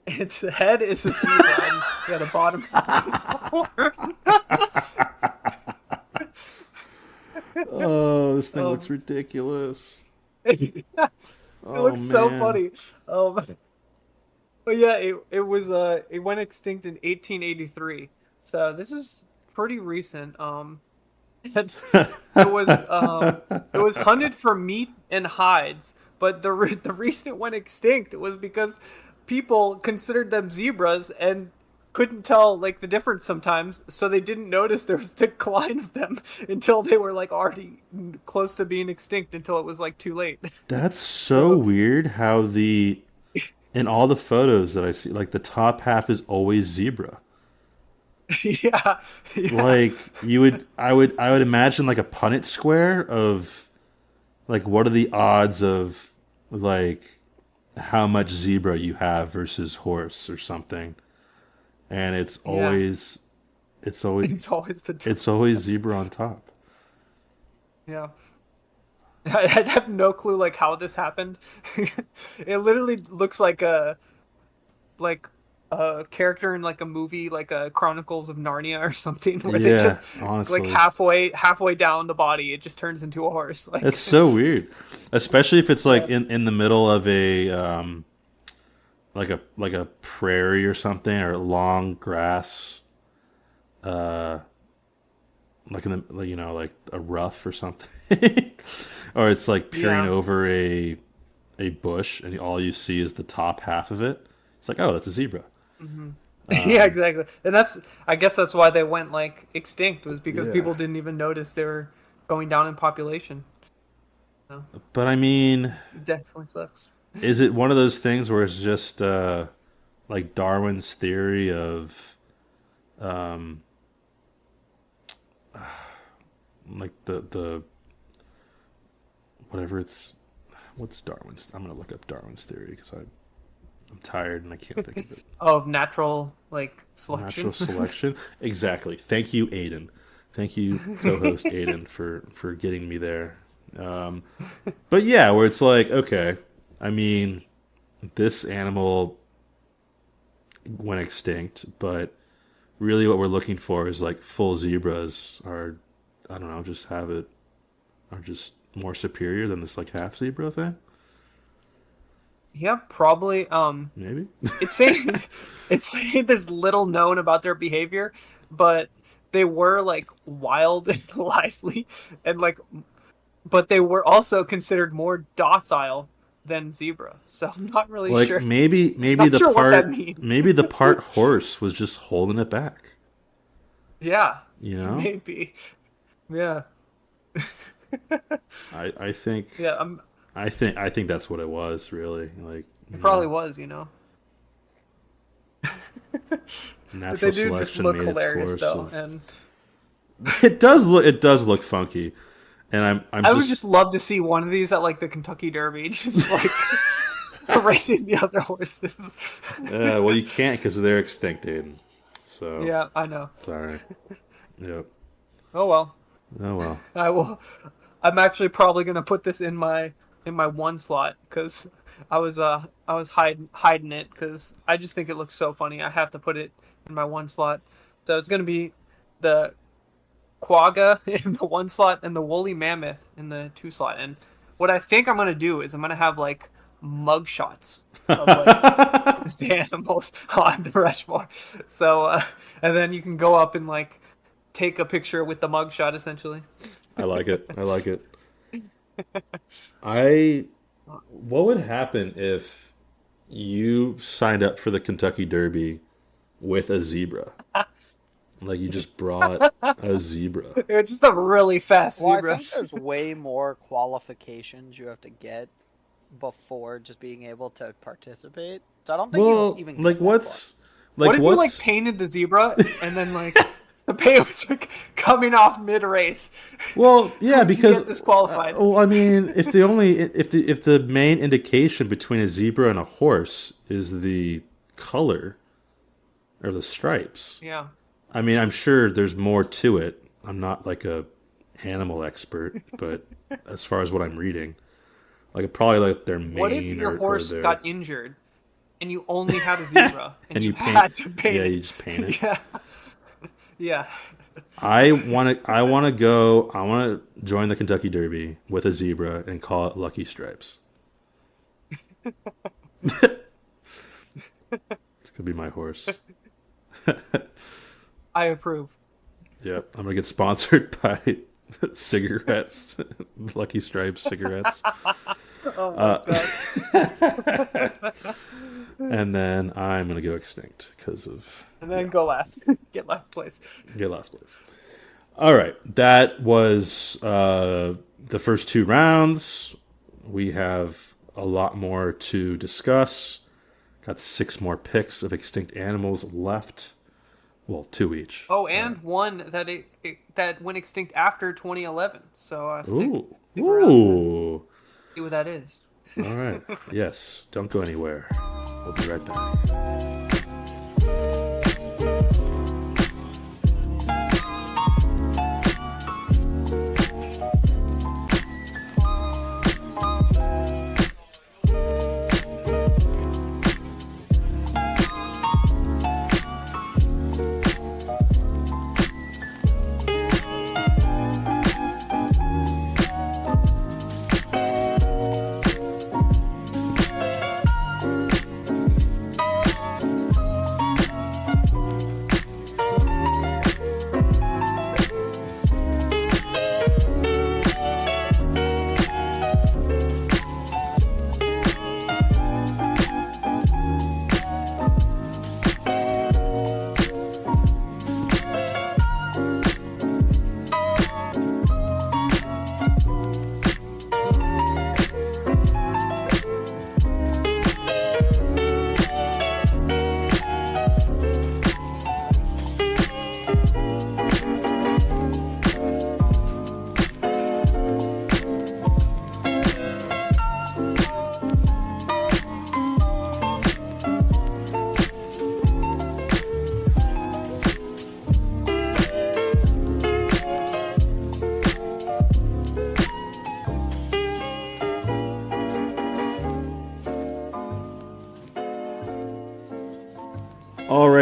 its head is a zebra and yeah, the bottom half is a horse. Oh, this thing looks ridiculous. It looks so funny. But yeah, it went extinct in 1883. So this is pretty recent. It was hunted for meat and hides, but the reason it went extinct was because people considered them zebras and couldn't tell like the difference sometimes, so they didn't notice there was a decline of them until they were like already close to being extinct until it was like too late. That's so weird how in all the photos that I see, like the top half is always zebra. yeah. Like I would imagine like a Punnett square of like what are the odds of like how much zebra you have versus horse or something, and it's always It's always the it's always zebra on top. Yeah. I have no clue like how this happened. It literally looks like a character in like a movie like a Chronicles of Narnia or something where they just honestly. like halfway down the body it just turns into a horse. Like It's so weird, especially if it's like in the middle of a like a prairie or something or long grass, like in the like a rough or something, or it's like peering over a bush and all you see is the top half of it. It's like, oh, that's a zebra. yeah, exactly. And I guess that's why they went like extinct was because people didn't even notice they were going down in population. So, But I mean, it definitely sucks. is it one of those things where it's just like Darwin's theory of like the whatever what's Darwin's? I'm gonna look up Darwin's theory because I'm tired and I can't think of it. Of natural like selection. Natural selection. Exactly. Thank you, Aidan. Thank you, co-host Aidan, for getting me there. But yeah, where it's like, okay, I mean, this animal went extinct, but really what we're looking for is like full zebras are, I don't know, just have it, are just more superior than this like half zebra thing. Yeah, probably. Maybe. It's saying it's saying there's little known about their behavior, but they were like wild and lively, and like, but they were also considered more docile than zebra. So I'm not really Like sure. maybe Not the sure what that part means. maybe the part horse was just holding it back. Yeah, You know? maybe. Yeah, I think yeah. I think that's what it was really. Like, It probably was, you know. But they natural do just selection look made its hilarious course. though, and It does look funky. And I'm I would just just love to see one of these at like the Kentucky Derby, just like racing the other horses. well, you can't because they're extinct, Aiden. So Yeah, I know. sorry. Yep. Oh well. Oh well. I will. I'm actually probably gonna put this in my one slot because I was hiding it because I just think it looks so funny. I have to put it in my one slot. So it's gonna be the quagga in the one slot and the woolly mammoth in the two slot. And what I think I'm gonna do is I'm gonna have like mug shots of like the animals on the Rushmore. So and then you can go up and like take a picture with the mug shot essentially. I like it. I like it. I What would happen if you signed up for the Kentucky Derby with a zebra? Like you just brought a zebra. It's just a really fast Well, I zebra. think there's way more qualifications you have to get before just being able to participate. So I don't think Well, you even get like that what's What like if you like what's painted the zebra and then like the paint was like coming off mid race? well, yeah, Would you because get disqualified? well, I mean, if the main indication between a zebra and a horse is the color or the stripes, Yeah. I mean, I'm sure there's more to it. I'm not like a animal expert, but as far as what I'm reading, like probably like their What if mane your or horse their got injured and you only had a zebra and, and you you paint, had to paint yeah, it? you just paint it. Yeah. Yeah. I want to join the Kentucky Derby with a zebra and call it Lucky Stripes. It's gonna be my horse. I approve. Yep, I'm gonna get sponsored by cigarettes, Lucky Stripes cigarettes, Oh my god. and then I'm gonna go extinct because of And then go last. Get last place. get last place. All right, that was the first two rounds. We have a lot more to discuss. Got 6 more picks of extinct animals left. Well, 2 each. Oh, and one that that went extinct after 2011. So stick Ooh, around ooh. to see what that is. All right. Yes. Don't go anywhere. We'll be right back.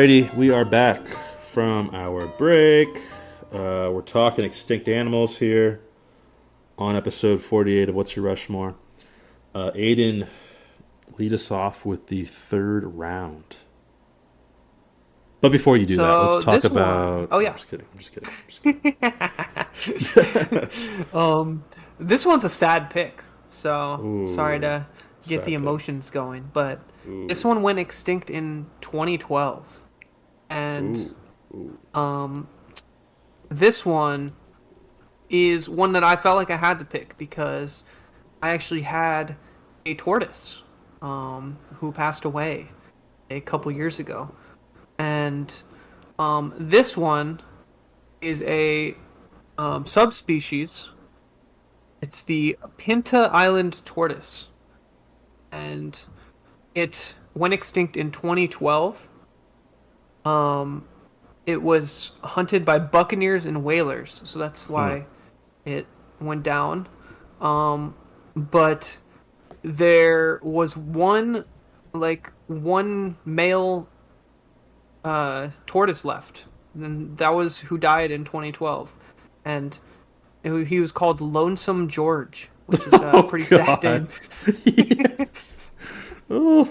Alrighty, we are back from our break. We're talking extinct animals here on episode 48 of What's Your Rushmore. Aidan, lead us off with the third round. But before you do that, let's talk about. Oh yeah, I'm just kidding. This one's a sad pick. So Ooh, sorry to get sad the pick. emotions going, but Ooh. this one went extinct in 2012, and this one is one that I felt like I had to pick because I actually had a tortoise who passed away a couple years ago. And this one is a subspecies. It's the Pinta Island tortoise. And it went extinct in 2012. It was hunted by buccaneers and whalers, so that's why it went down. But there was one male tortoise left, and that was who died in 2012, and he was called Lonesome George, which is pretty sad name. Yes. Oh.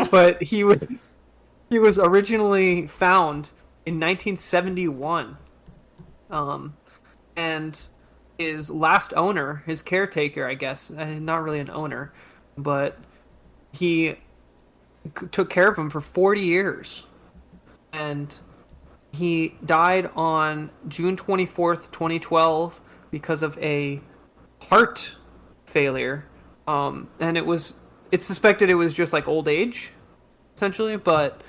But he was originally found in 1971, and his last owner, his caretaker, I guess, not really an owner, but he took care of him for 40 years. And he died on June 24th, 2012 because of a heart failure. And it's suspected it was just like old age, essentially, but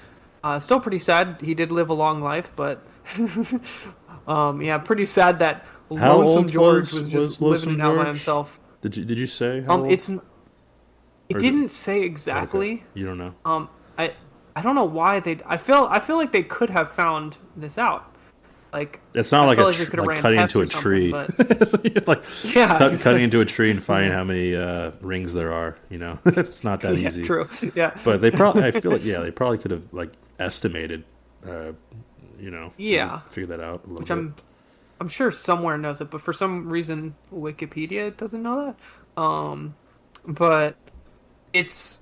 still pretty sad. He did live a long life, but yeah, pretty sad that How Lonesome old George was just Lonesome living it out by George? himself. Did you say how old? It didn't say exactly. Okay. You don't know. I don't know why they. I feel like they could have found this out. Like It's not like they could have ran cutting tests into a or something, tree. but- Like Yeah, cutting into a tree and finding how many rings there are. You know, it's not that yeah, easy. true. Yeah, But they probably, I feel like, they probably could have like estimated. Yeah. figure that out a little which bit. I'm sure somewhere knows it, but for some reason Wikipedia doesn't know that. But it's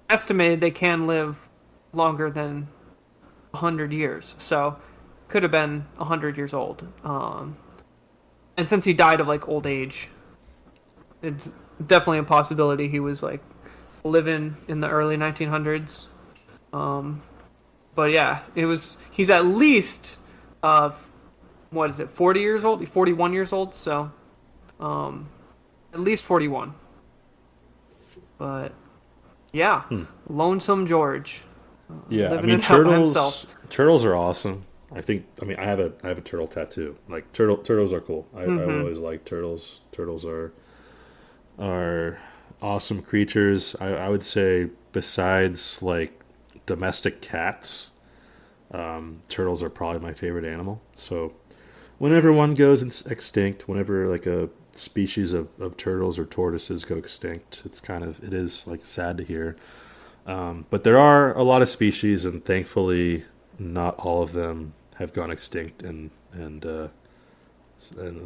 estimated they can live longer than 100 years, so could have been 100 years old. And since he died of like old age, it's definitely a possibility he was like living in the early 1900s. But yeah, he's at least what is it, 40 years old, 41 years old, so at least 41. But yeah, Lonesome George. Yeah, I living mean it out by himself. turtles are awesome. I have a turtle tattoo. Like turtles are cool. I always like turtles. Turtles are awesome creatures. I would say besides like domestic cats, turtles are probably my favorite animal. So whenever one goes extinct, whenever like a species of turtles or tortoises go extinct, it is like sad to hear. But there are a lot of species, and thankfully not all of them have gone extinct, and a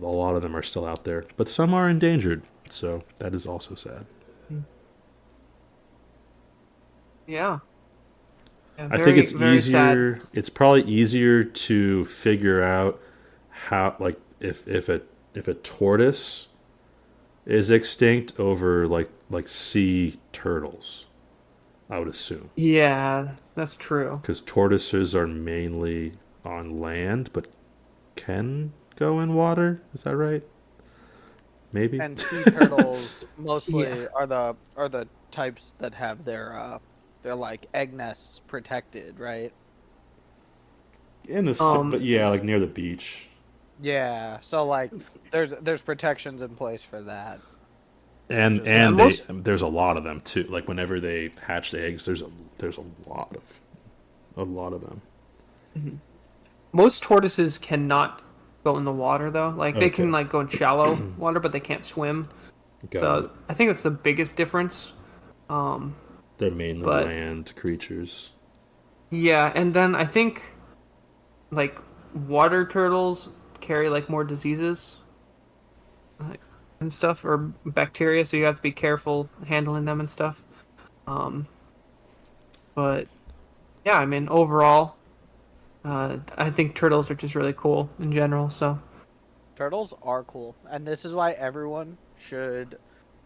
lot of them are still out there. But some are endangered, so that is also sad. Yeah. I think it's easier. Sad. It's probably easier to figure out how, like, if a tortoise is extinct over like sea turtles, I would assume. Yeah, that's true. Because tortoises are mainly on land, but can go in water. Is that right? Maybe. And sea turtles mostly are the types that have their like egg nests protected, right? But yeah, like near the beach. Yeah, so like there's protections in place for that. And there's a lot of them too. Like whenever they hatch the eggs, there's a lot of them. Mm-hmm. Most tortoises cannot go in the water though. Like they can like go in shallow water, but they can't swim. So I think that's the biggest difference. They're mainly land creatures. Yeah, and then I think like water turtles carry like more diseases like, and stuff or bacteria, so you have to be careful handling them and stuff. Um, but yeah, I mean overall, I think turtles are just really cool in general. So Turtles are cool, and this is why everyone should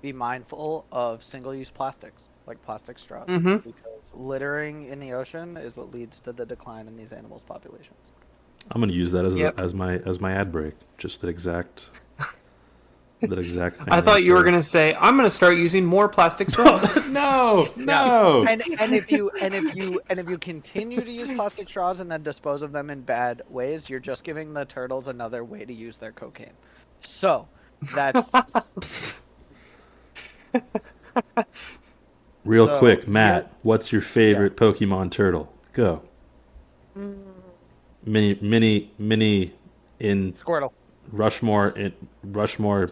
be mindful of single-use plastics, like plastic straws, hmm because littering in the ocean is what leads to the decline in these animals' populations. I'm gonna use that as yep. as my ad break. Just that exact thing I right thought you were there. gonna say I'm gonna start using more plastic straws. No, Yeah, no. and if you continue to use plastic straws and then dispose of them in bad ways, you're just giving the turtles another way to use their cocaine. So that's Real so quick, here. Matt, what's your favorite Yes. Pokemon turtle? Go. Mini in Squirtle. Rushmore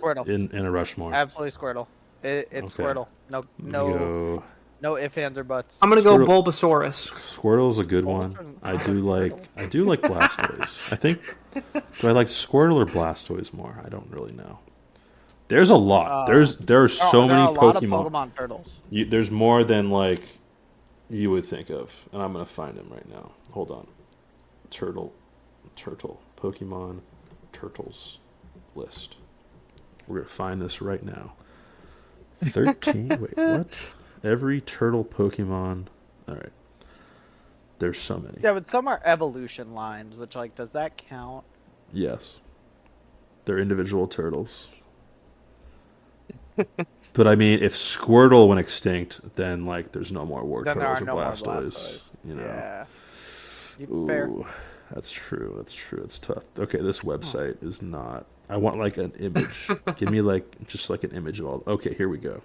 Squirtle. in a Rushmore. Absolutely Squirtle. It's Okay. Squirtle. No, I'm gonna no, go no ifs, ands, or buts. I'm gonna go Squirtle. Bulbasaurus. Squirtle's a good one. Bulbasaur's not a turtle. I do like Blastoise. I think do I like Squirtle or Blastoise more? I don't really know. There's a lot. There are so There many are a lot of Pokemon. Pokemon turtles. There's more than like you would think of, and I'm gonna find him right now. Hold on. Turtle, Pokemon, turtles list. We're gonna find this right now. 13. Wait, what? Every turtle Pokemon. All right. There's so many. Yeah, but some are evolution lines, which like, does that count? Yes, they're individual turtles. But I mean, if Squirtle went extinct, then like there's no more War Then there are Turtles or no more Blastoise. Blastoise. You know. Yeah, fair. Ooh, that's true. That's true. It's tough. Okay, this Hmm. website is not. I want like an image. Give me like just like an image of all. Okay, here we go.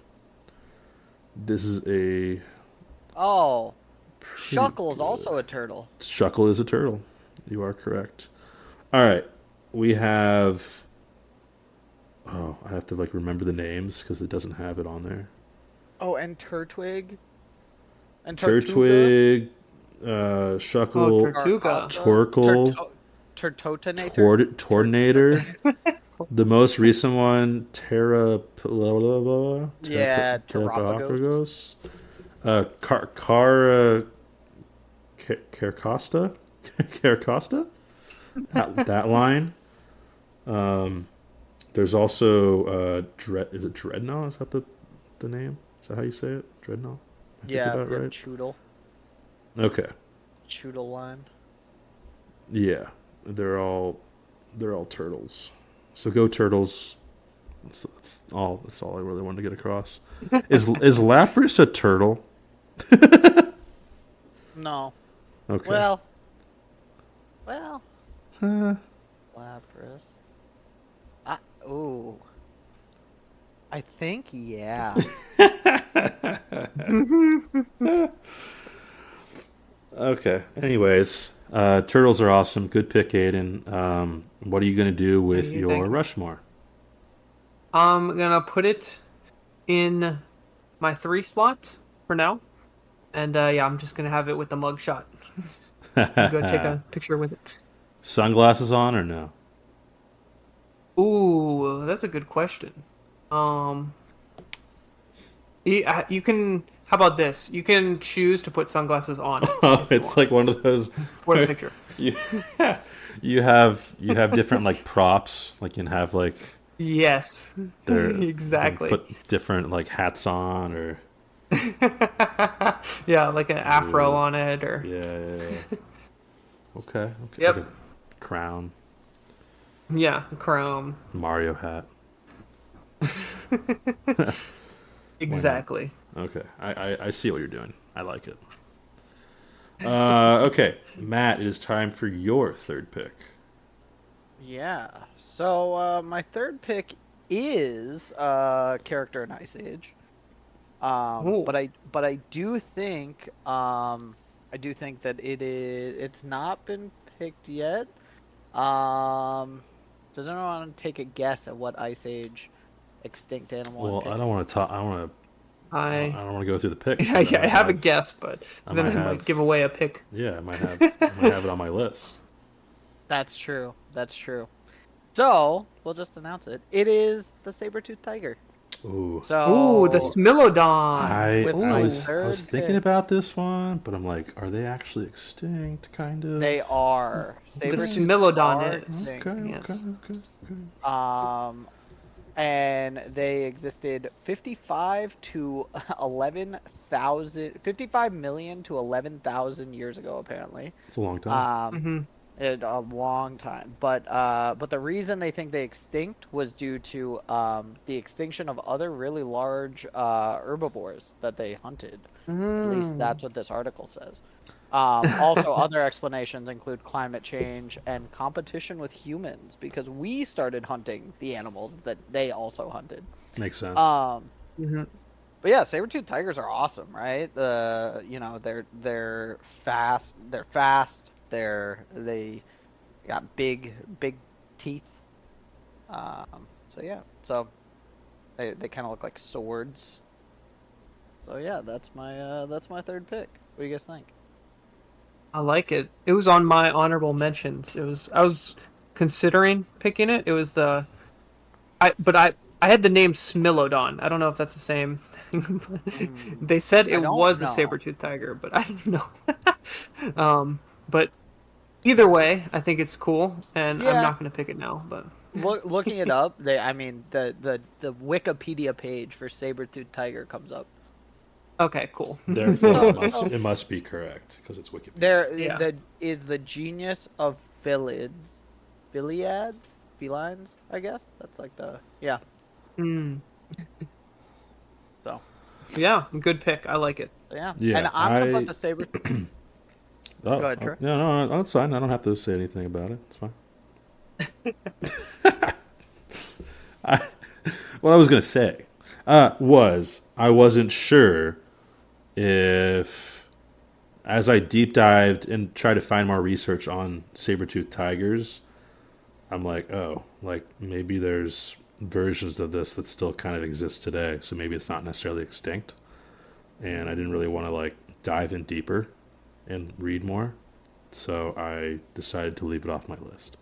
This is a Oh, pretty Shuckle is good. also a turtle. Shuckle is a turtle. You are correct. All right, we have. Oh, I have to like remember the names because it doesn't have it on there. Oh, and Turtwig and Tortuga, Turtwig, Oh, Shuckle, Tortuga. Karkata, Torkoal, Turtotinator, Tornator. The most recent one, Terra yeah, Terrapagos. Terrapagos, Cara Carcosta, Carcosta. That line. Um, there's also Dread. Is it Dreadnought? Is that the name? Is that how you say it? Dreadnought. Am I thinking Yeah, about you it have right? Choodle, Okay. Choodle line. Yeah, they're all turtles. So go turtles. That's all. That's all I really wanted to get across. Is Lapras a turtle? No, Okay. well, well, Uh, Lapras. I, ooh, I think yeah. okay. Anyways, turtles are awesome. Good pick, Aiden. What are you gonna do with Thank your you. Rushmore? I'm gonna put it in my 3 slot for now, and yeah, I'm just gonna have it with the mugshot. Go take a picture with it. Sunglasses on or no? Ooh, that's a good question. Um, you can. How about this? You can choose to put sunglasses on Oh, if you it's want like one of those for the where picture. you you have different like props. Like you can have like Yes, They're you can exactly. put different like hats on or Yeah, like an afro ooh, on it, or yeah. Okay, okay, like a yep, crown, yeah, chrome. Mario hat. Why not? Exactly. Okay, I see what you're doing. I like it. Okay, Matt, it is time for your third pick. Yeah. So my third pick is character in Ice Age. Oh, But I do think that it's not been picked yet. Does anyone want to take a guess at what Ice Age extinct animal I'd Well, I pick? don't want to talk. I want to. I I don't want to go through the picks. yeah, I have a guess, but then might I have- might give away a pick. Yeah, I might have it on my list. That's true. That's true. So we'll just announce it. It is the saber-toothed tiger. Ooh. Ooh, the So Smilodon. with I my Ooh. was third thinking pick. about this one, but I'm like, are they actually extinct? Kind of. They are The saber-toothed Smilodon are is. extinct. Yes. Okay. And they existed 55 to 11,000, 55 million to 11,000 years ago, apparently. It's a long time. Mm-hmm. A long time. But the reason they think they extinct was due to the extinction of other really large herbivores that they hunted. At least that's what this article says. Also, other explanations include climate change and competition with humans because we started hunting the animals that they also hunted. Makes sense. Mm-hmm. But yeah, saber-toothed tigers are awesome, right? They're fast. They got big teeth. So yeah, so they kind of look like swords. So yeah, that's my third pick. What do you guys think? I like it. It was on my honorable mentions. I was considering picking it. It was I had the name Smilodon. I don't know if that's the same thing. They said I it don't was a know. saber-toothed tiger, but I don't know. But either way, I think it's cool, and I'm Yeah. not going to pick it now. But Looking it up, the Wikipedia page for saber-toothed tiger comes up. okay, cool. Therefore, it must be correct because it's Wikipedia. Yeah. That is the genus of felines, I guess. That's like yeah. Mm. So Yeah, good pick. I like it. yeah. Yeah, And I'm gonna put the saber. Oh, Go ahead, Troy. no, that's fine. I don't have to say anything about it. It's fine. What I was gonna say was I wasn't sure if, as I deep dived and tried to find more research on saber-toothed tigers, I'm like, oh, like maybe there's versions of this that still kind of exist today. So maybe it's not necessarily extinct. And I didn't really want to like dive in deeper and read more. So I decided to leave it off my list.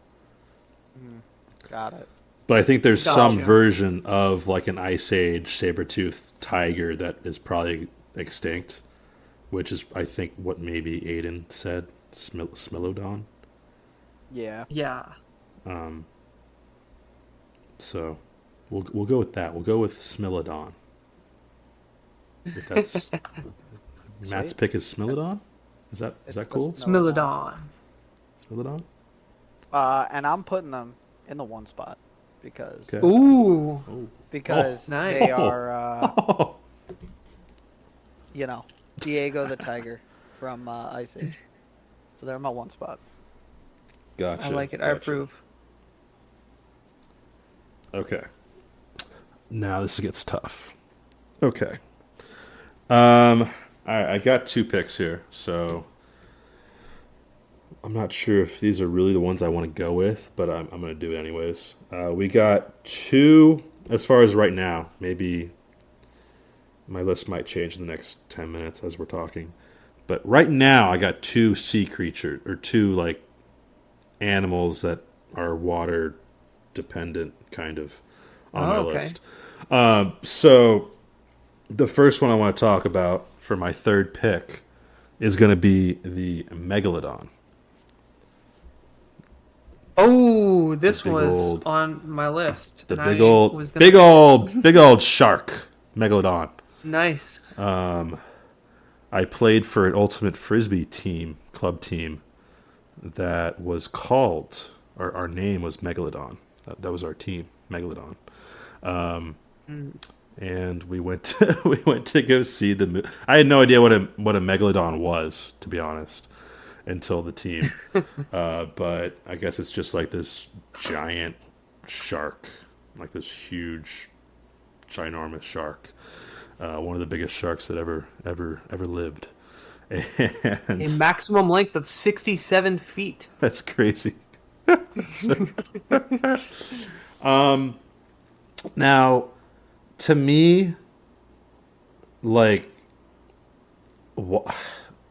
Got it. But I think there's some Gotcha. version of like an Ice Age saber-toothed tiger that is probably extinct, which is, I think, what maybe Aidan said, Smilodon. Yeah. Yeah. So we'll go with that. We'll go with Smilodon. If that's Matt's pick is Smilodon. Is that It's cool? the Smilodon. Smilodon. Smilodon. And I'm putting them in the one spot because Okay. Ooh. Oh. Nice. they are Oh. Diego the tiger from Ice Age. So they're in my one spot. Gotcha. I like it. I approve. Okay. Now this gets tough. Okay. All right, I got two picks here, so I'm not sure if these are really the ones I want to go with, but I'm going to do it anyways. We got two, as far as right now. Maybe my list might change in the next 10 minutes as we're talking. But right now, I got two sea creatures, or two, like, animals that are water dependent, kind of, on my list. So the first one I want to talk about for my third pick is going to be the megalodon. Oh, this big was old- on my list. The and big I old, was gonna- big old shark, megalodon. Nice. I played for an ultimate frisbee club team that was called, our name was Megalodon. That was our team, Megalodon. And we went to go see the. I had no idea what a megalodon was, to be honest, until the team. But I guess it's just like this giant shark, like this huge, ginormous shark. One of the biggest sharks that ever lived. And A maximum length of 67 feet. that's crazy. Now, to me, like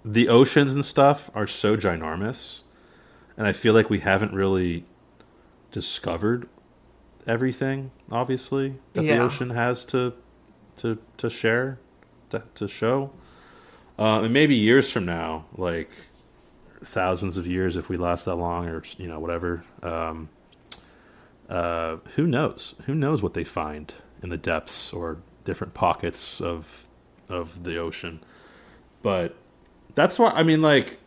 the oceans and stuff are so ginormous, and I feel like we haven't really discovered everything. Obviously, that the Yeah. ocean has to share, to show. And maybe years from now, like thousands of years, if we last that long, or whatever. Who knows? Who knows what they find in the depths or different pockets of the ocean? But that's why I mean, like,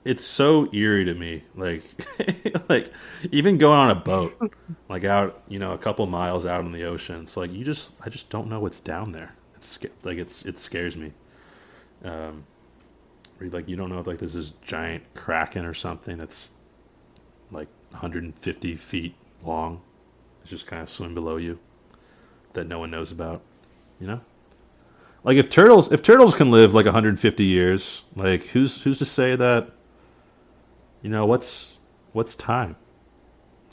it's so eerie to me. Like, like even going on a boat, like out, a couple miles out in the ocean. It's like I just don't know what's down there. It scares me. Um, like you don't know if like there's this giant kraken or something that's like 150 feet long. It's just kind of swim below you that no one knows about. You know, like if turtles can live like 150 years, like who's to say that? What's time,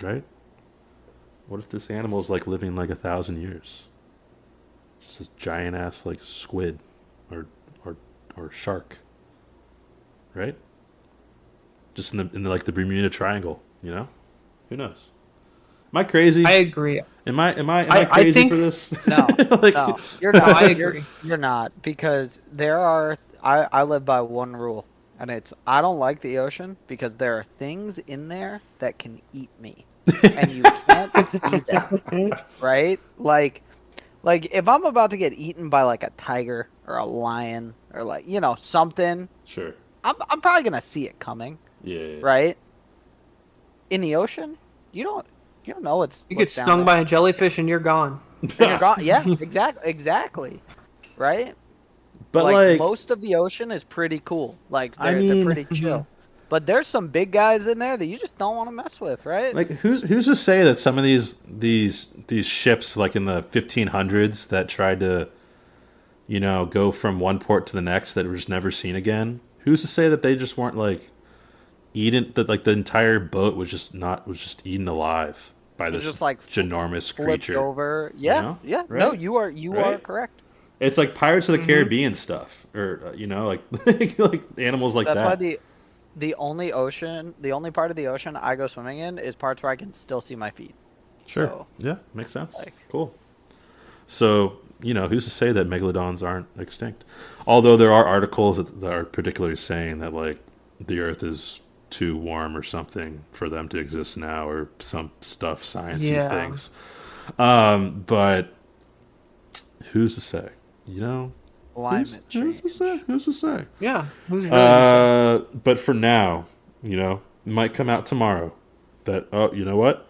right? What if this animal's like living like 1,000 years? Just this giant ass like squid, or or or shark, right? Just in the like the Bermuda Triangle, Who knows? Am I crazy? I agree. Am I I crazy think for this? No, Like, no, you're no, I not. agree. You're not because there are. I live by one rule, and it's I don't like the ocean because there are things in there that can eat me, and you can't see them, right? Like if I'm about to get eaten by like a tiger or a lion or like something, sure. I'm probably gonna see it coming, Yeah, yeah, right? In the ocean, you don't you don't know You get what's down stung there, by a jellyfish and you're gone. and yeah. you're gone. Yeah, exactly, right? But Like like, most of the ocean is pretty cool. Like I they're mean, pretty Mhm. chill. But there's some big guys in there that you just don't want to mess with, right? like who's to say that some of these ships like in the 1500s that tried to go from one port to the next that were just never seen again? Who's to say that they just weren't like eaten? That like the entire boat was just eaten alive by It's this just like ginormous flipped creature. over. You Yeah, know, yeah. No, right? you are Right? correct. It's like Pirates of the Mhm. Caribbean stuff, or like like animals like That's why that. the only part of the ocean I go swimming in is parts where I can still see my feet. Sure. So, Yeah, makes sense. like, Cool. So, who's to say that megalodons aren't extinct? Although there are articles that are particularly saying that, like, the Earth is too warm or something for them to exist now, or some stuff, sciencey Yeah. things. But who's to say? You know, climate who's to say? change. Who's to say? Yeah. Who's really to say? But for now, it might come out tomorrow that, oh, you know what?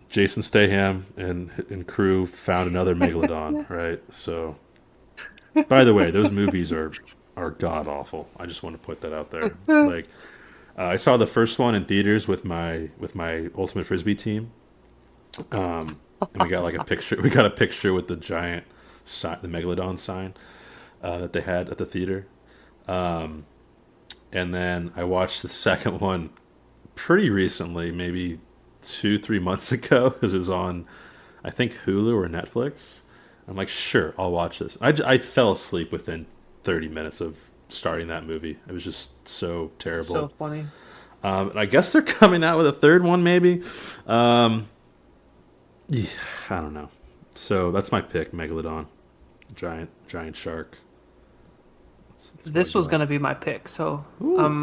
Jason Statham and crew found another megalodon, right? So, by the way, those movies are god awful. I just want to put that out there. Like, I saw the first one in theaters with my ultimate frisbee team, and we got like a picture. We got a picture with the giant sign, the megalodon sign that they had at the theater. Um, and then I watched the second one pretty recently, maybe 2 3 months ago, because it was on, I think, Hulu or Netflix. I'm like, sure, I'll watch this. I fell asleep within 30 minutes of starting that movie. It was just so So terrible. funny. And I guess they're coming out with a third one, maybe. Um, yeah, I don't know. So that's my pick, Megalodon, giant shark. That's what I This was got. gonna be my pick, so Ooh.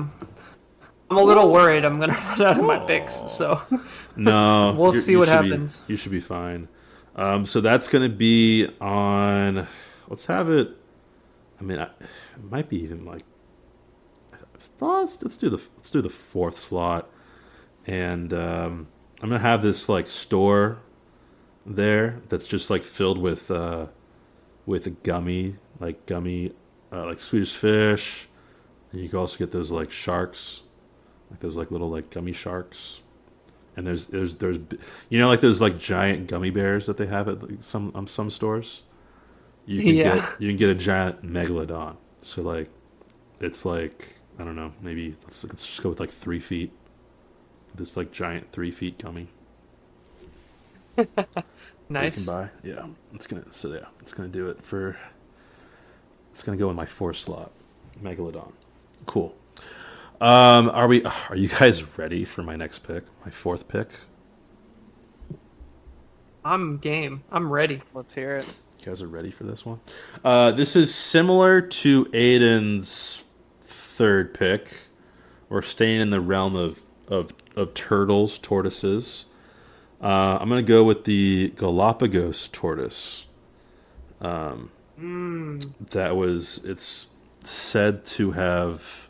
I'm a little worried I'm gonna run out of my picks. So No, we'll see you what should be happens. you should be fine. So that's gonna be on. Let's have it. I mean, it might be even like. Well, let's do the fourth slot, and I'm gonna have this like store there that's just like filled with gummy like Swedish fish, and you can also get those like sharks, like those like little like gummy sharks. And like those like giant gummy bears that they have at like, some stores. You can Yeah. get a giant megalodon. So like it's like I don't know, maybe let's just go with like 3 feet. This like giant 3 feet gummy that you can Nice. buy. Yeah, it's gonna do it for It's gonna go in my 4 slot. Megalodon. Cool. Are you guys ready for my next pick? My 4th pick? I'm game. I'm ready. Let's hear it. You guys are ready for this one? This is similar to Aidan's 3rd pick. We're staying in the realm of turtles, tortoises. I'm going to go with the Galapagos tortoise. It's said to have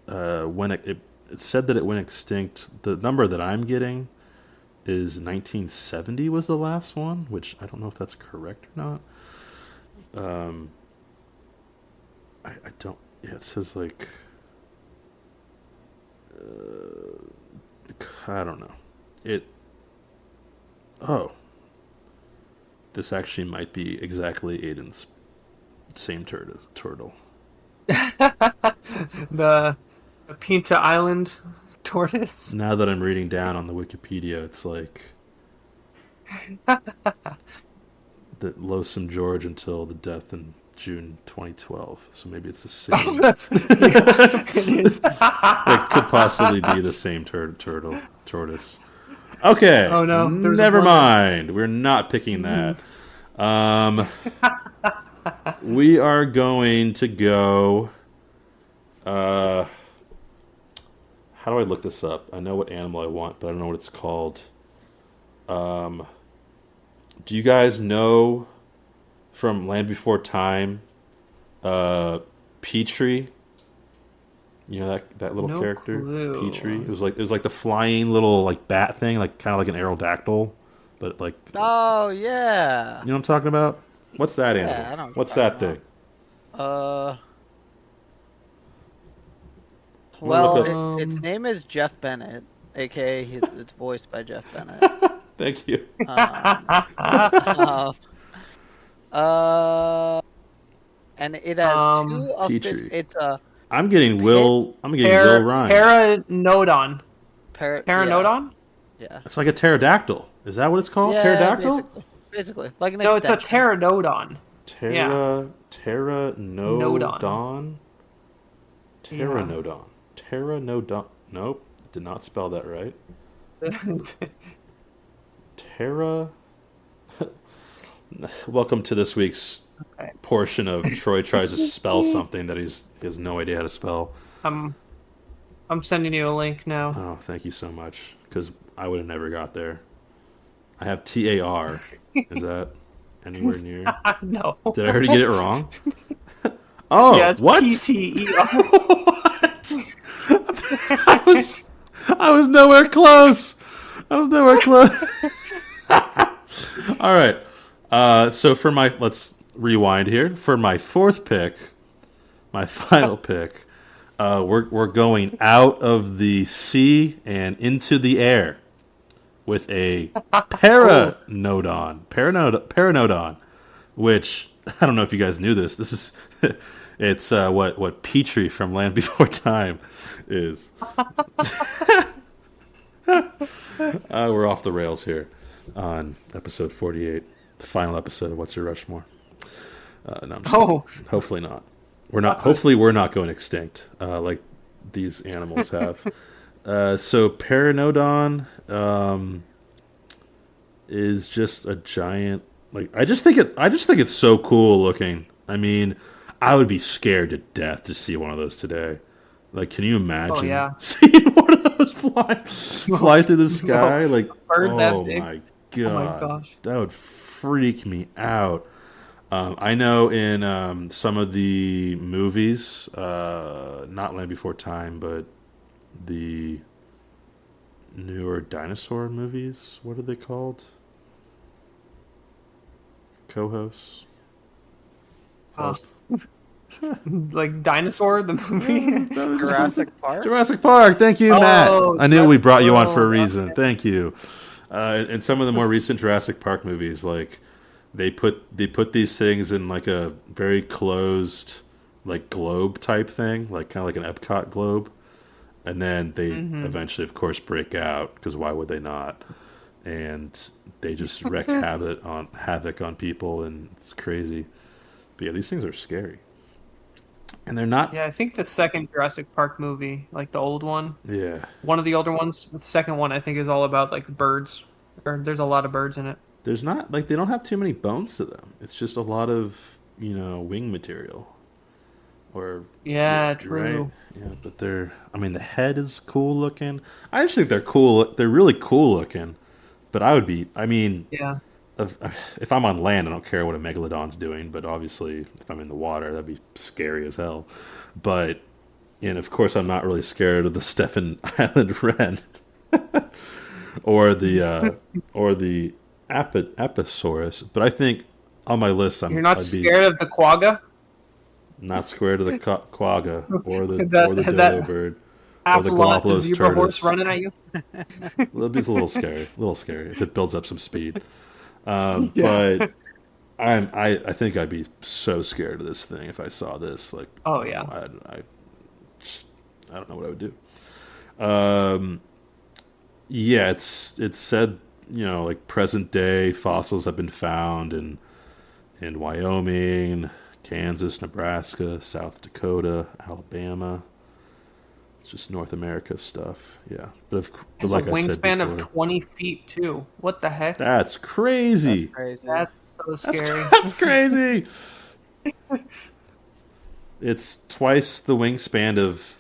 it's said that it went extinct. The number that I'm getting is 1970 was the last one, which I don't know if that's correct or not. I don't. Yeah, it says like I don't know. Oh, this actually might be exactly Aiden's same turtle. The Pinta Island tortoise. Now that I'm reading down on the Wikipedia, it's like the Lonesome George until the death in June 2012. So maybe it's the same. Oh, it is. It could possibly be the same tortoise. Okay. Oh no. Never mind. We're not picking that. We are going to go. How do I look this up? I know what animal I want, but I don't know what it's called. Do you guys know from Land Before Time, Petrie? You know that little character, clue. Petrie. It was like the flying little like bat thing, like kind of like an aerodactyl, but like. Oh yeah. You know what I'm talking about? What's that animal? I know what What's you're that talking thing? Well, its name is Jeff Bennett, aka it's voiced by Jeff Bennett. Thank you. And it has two of Petrie. it's a I'm getting Will Ryan. Pteranodon. Pteranodon? Yeah. It's like a pterodactyl. Is that what it's called? Yeah, Pterodactyl? basically. Like an No, it's a extension. pteranodon. Pteranodon. Yeah. Pteranodon. Nope, did not spell that right. Terra. Welcome to this week's portion of Troy tries to spell something that he has no idea how to spell. I'm sending you a link now. Oh, thank you so much, because I would have never got there. I have TAR. Is that anywhere near? No. Did I already get it wrong? Oh, yeah, it's what? PTER. What? I was nowhere close. All right. So let's rewind here. For my 4th pick, my final pick, we're going out of the sea and into the air with a Pteranodon, which I don't know if you guys knew this. This is it's what Petrie from Land Before Time is. We're off the rails here on episode 48, the final episode of What's Your Rushmore. No, I'm just kidding. Hopefully not. Hopefully we're not going extinct like these animals have. So Pteranodon is just a giant. Like I just think it's so cool looking. I mean, I would be scared to death to see one of those today. Like, can you imagine seeing one of those fly through the sky? Like, oh my gosh, that would freak me out. I know in some of the movies, not Land Before Time, but the newer dinosaur movies. What are they called? Co-hosts. Like Dinosaur, the movie? Jurassic Park? Jurassic Park. Thank you, Matt. I knew we brought you on for a reason. Okay. Thank you. In some of the more recent Jurassic Park movies, like they put these things in like a very closed, like globe type thing, like kind of like an Epcot globe, and then they eventually, of course, break out because why would they not? And they just wreak havoc on people, and it's crazy. But yeah, these things are scary, and they're not. Yeah, I think the second Jurassic Park movie, like the old one, Yeah, one of the older ones, the second one I think is all about like birds. Or there's a lot of birds in it. there's not like they don't have too many bones to them. It's just a lot of wing material, or yeah, Yeah, right. true. Yeah, but they're. I mean, the head is cool looking. I just think they're cool. They're really cool looking. But I would be. I mean, Yeah. if, if I'm on land, I don't care what a megalodon's doing. But obviously, if I'm in the water, that'd be scary as hell. But and of course, I'm not really scared of the Stephen Island wren or the Apatosaurus. But I think on my list, You're not I'd be scared of the quagga? not scared of the quagga or the That dodo that bird or half the lot Galapagos zebra horse tortoise. running at you? It's a little scary if it builds up some speed. Yeah. But I think I'd be so scared of this thing if I saw this. Like, Oh yeah. I don't know what I would do. Um, yeah, it's said like present day fossils have been found in Wyoming, Kansas, Nebraska, South Dakota, Alabama. It's just North America stuff. Yeah, but Has a like I said wingspan of before, 20 feet too. What the heck? that's That's crazy. crazy. That's so That's scary. that's crazy. It's twice the wingspan of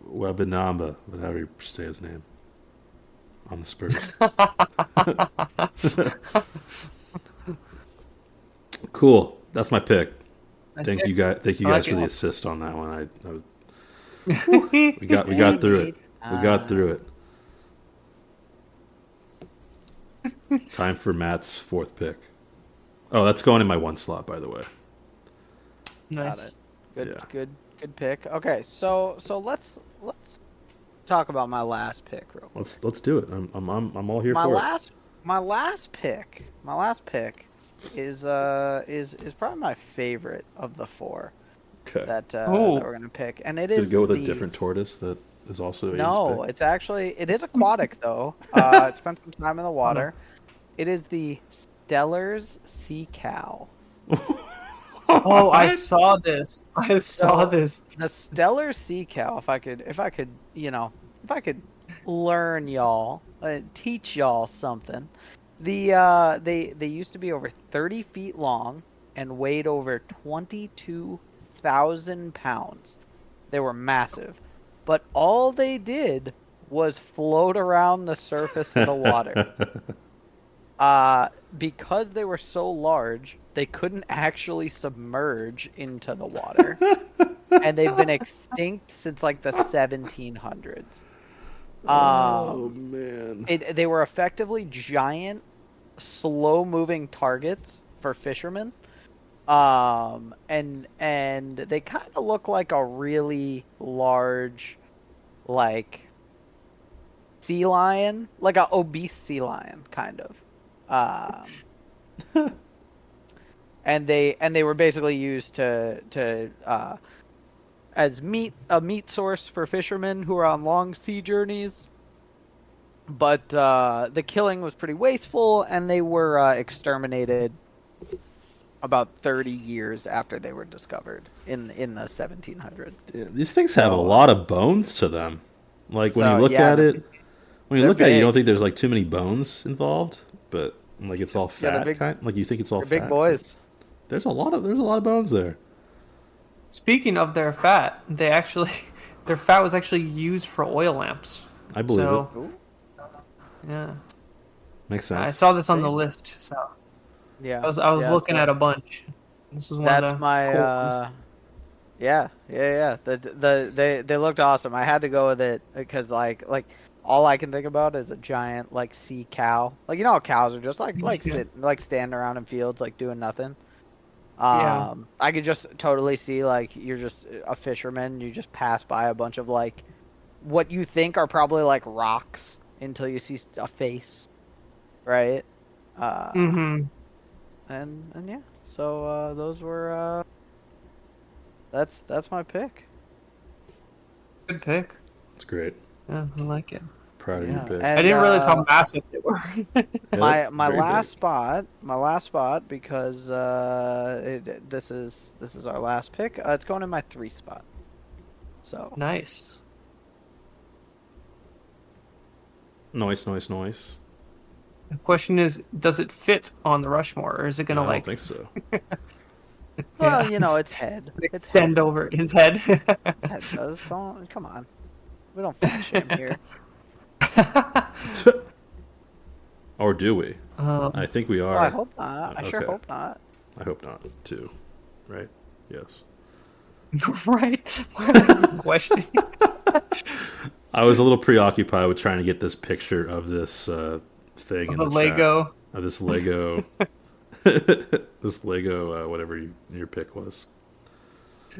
Webinamba, whatever you say his name, on the Spurs. Cool. That's my pick. Nice Thank you pick. guys. Thank you I guys like for the it. assist on that one. We got through it. We got through it. Time for Matt's fourth pick. Oh, that's going in my one slot, by the way. Got Nice. it. Good, Yeah. good pick. Okay, so let's talk about my last pick real quick. Let's do it. I'm all here My for it. last my last pick is probably my favorite of the four Okay. that Ooh. we're gonna pick, and it Did is it go with a the different tortoise that is also Aiden's no, pick? it is aquatic though. It spent some time in the water. It is the Stellar's sea cow. Oh, I What? saw this. I saw So this. the Stellar sea cow, if I could learn y'all, teach y'all something. They used to be over 30 feet long and weighed over 22,000 pounds. They were massive, but all they did was float around the surface of the water. Because they were so large, they couldn't actually submerge into the water, and they've been extinct since like the 1700s. Oh man. They were effectively giant, slow-moving targets for fishermen. And they kind of look like a really large, like sea lion, like a obese sea lion, kind of. And they were basically used to as a meat source for fishermen who are on long sea journeys. But the killing was pretty wasteful, and they were exterminated about 30 years after they were discovered in the 1700s. Yeah, these things have a So lot of bones to them. Like when you look yeah, at it, they're you don't big. think there's like too many bones involved, but like it's all Yeah, they're fat big. kind. Like you think it's all They're big fat. But boys. there's a lot of bones there. Speaking of their fat, they actually their fat was actually used for oil lamps. I believe it. So Ooh, yeah, Makes I sense. saw this on the see? list. So Yeah. I was Yeah. looking So at a bunch. This was one of that's the my cool ones. yeah. They looked awesome. I had to go with it because like all I can think about is a giant like sea cow. Like how cows are just Yeah. standing around in fields like doing nothing. Yeah. I could just totally see like you're just a fisherman. You just pass by a bunch of like what you think are probably like rocks until you see a face, right? Uh, Mm-hmm. and yeah. So those were that's my pick. Good pick. It's great. Yeah, I like it. proud of your Yeah, pick. I and didn't realize how massive they were. Yep, my very last big. spot, because this is our last pick. It's going in my 3 spot. So Nice. Nice, nice, nice. The question is, does it fit on the Rushmore, or is it I gonna don't like, think so. well, yeah, it's head. It's extend head. over his head? Head does. Don't come on. We don't fat shame here. Or do we? I um, think we Well, I are. hope not. I sure Okay. hope not. I hope not, too. Right? Yes. right? Why are you questioning? I was a little preoccupied with trying to get this picture of this thing in The the chat. Lego. Of this Lego. This Lego, whatever your pick was.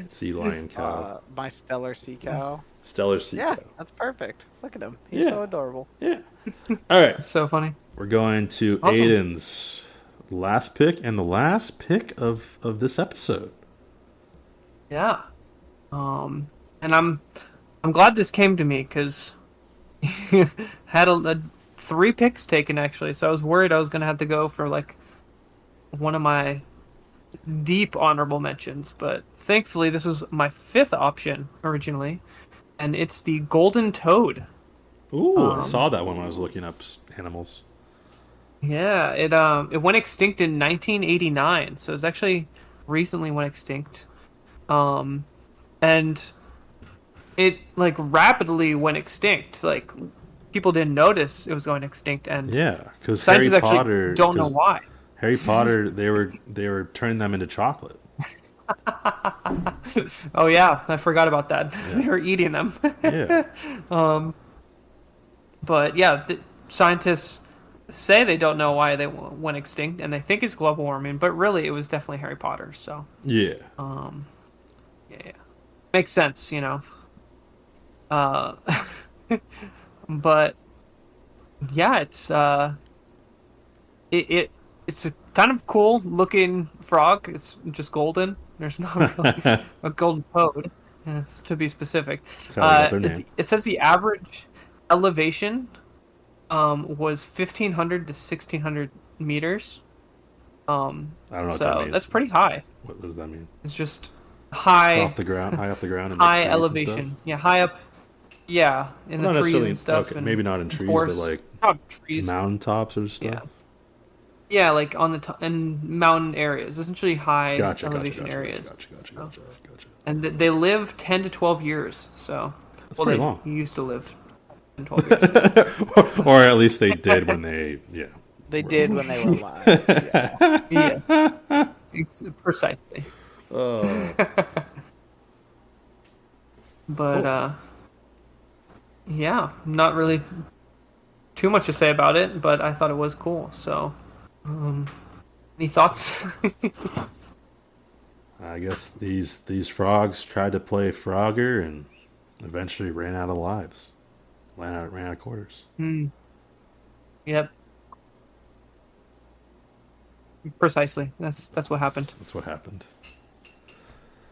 Sea lion cow. My stellar sea cow. Stellar sea Yeah, cow. that's perfect. Look at him. He's Yeah. so adorable. Yeah. All right. It's so funny. We're going to Awesome. Aiden's last pick and the last pick of this episode. Yeah. And I'm glad this came to me because had a 3 picks taken actually, so I was worried I was gonna have to go for like one of my deep honorable mentions, but thankfully this was my 5th option originally, and it's the golden toad. Ooh, I saw that one when I was looking up animals. Yeah, it went extinct in 1989, so it's actually recently went extinct. And it like rapidly went extinct. Like people didn't notice it was going extinct, and Yeah, because Harry scientists actually Potter don't know 'cause why. Harry Potter, they were turning them into chocolate. Oh yeah, I forgot about that. Yeah. They were eating them. Yeah. But yeah, scientists say they don't know why they went extinct, and they think it's global warming, but really it was definitely Harry Potter. So Yeah. yeah, makes sense, you know. Uh, but yeah, it's a kind of cool looking frog. It's just golden. There's not really a golden toad, to be specific. That's how they got their name. It says the average elevation was 1,500 to 1,600 meters. I don't know what that So means. that's pretty high. What does that mean? It's just It's high off the ground, high off the ground, and like high trees and elevation. stuff? Yeah, high up. Yeah, in Well, the not trees necessarily. and stuff. Okay, and maybe not in trees, forests. but like Not trees. mountaintops or stuff. Yeah. Yeah, like on the in mountain areas, essentially high Gotcha. elevation Gotcha. areas. Gotcha. And they live 10 to 12 years. So, That's well, pretty they long. used to live 10 to 12 years. Or at least they did when they, yeah. They did when they were alive. Yeah. Yes, precisely. Oh. But Cool. yeah, not really too much to say about it, but I thought it was cool. So, any thoughts? I guess these frogs tried to play Frogger and eventually ran out of lives. Ran out of quarters. Yep. Precisely. That's what happened. That's what happened.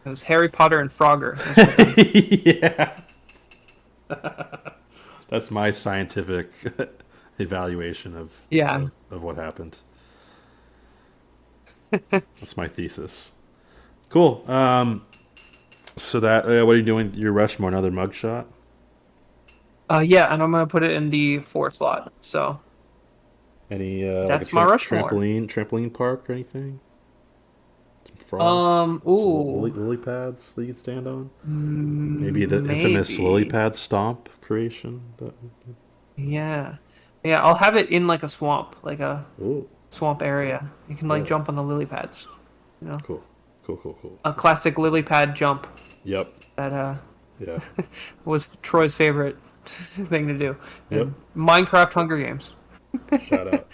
It was Harry Potter and Frogger. That's what Yeah. That's my scientific evaluation of Yeah. of what happened. That's my thesis. Cool. So that what are you doing? Your Rushmore, another mugshot? Yeah, and I'm gonna put it in the 4 slot. So Any That's like my Rushmore. trampoline park or anything? Some frogs? Some ooh, lily pads that you can stand on? Maybe the infamous maybe. lily pad stomp creation. Yeah, yeah. I'll have it in like a swamp, like a Ooh, swamp area. You can like Yeah. jump on the lily pads. You know, cool. a classic lily pad jump Yep. that Yeah. was Troy's favorite thing to do. Yep. in Minecraft Hunger Games. Shout out.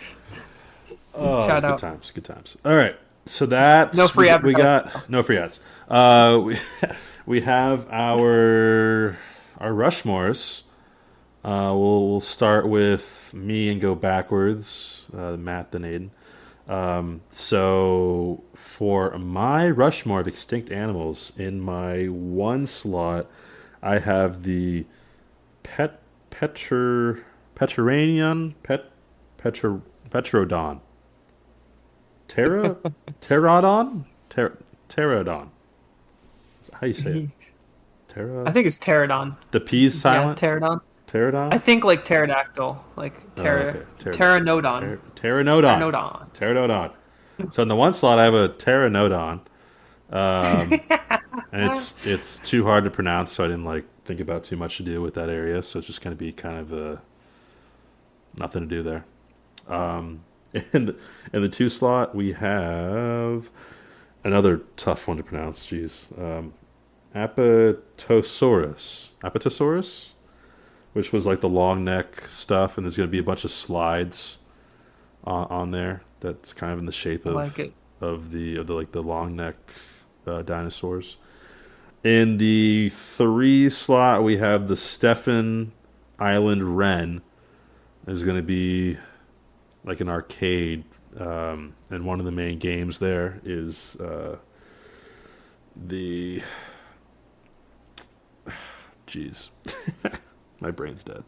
Oh, Shout good out. times. Good times. All right. So that's No free we got no free ads. We have our Rushmores. We'll start with me and go backwards. Matt then Aidan. So for my Rushmore of extinct animals, in my 1 slot, I have the Petranian, Petrodon, Pterodon, Pterodon. How do you say it? I think it's pterodon. The P's Yeah, silent. pterodon. Pterodon. I think like pterodactyl, like Okay. pteranodon. Pteranodon. Pteranodon. Pteranodon. So in the one slot, I have a pteranodon, and it's too hard to pronounce, so I didn't like think about too much to do with that area. So it's just going to be kind of nothing to do there. In the two slot, we have another tough one to pronounce. Jeez, Apatosaurus, which was like the long neck stuff, and there's going to be a bunch of slides on there. That's kind of in the shape I of like it. the long neck dinosaurs. In the three slot, we have the Stephen Island Wren. There's going to be like an arcade, and one of the main games there is the. Jeez, my brain's dead.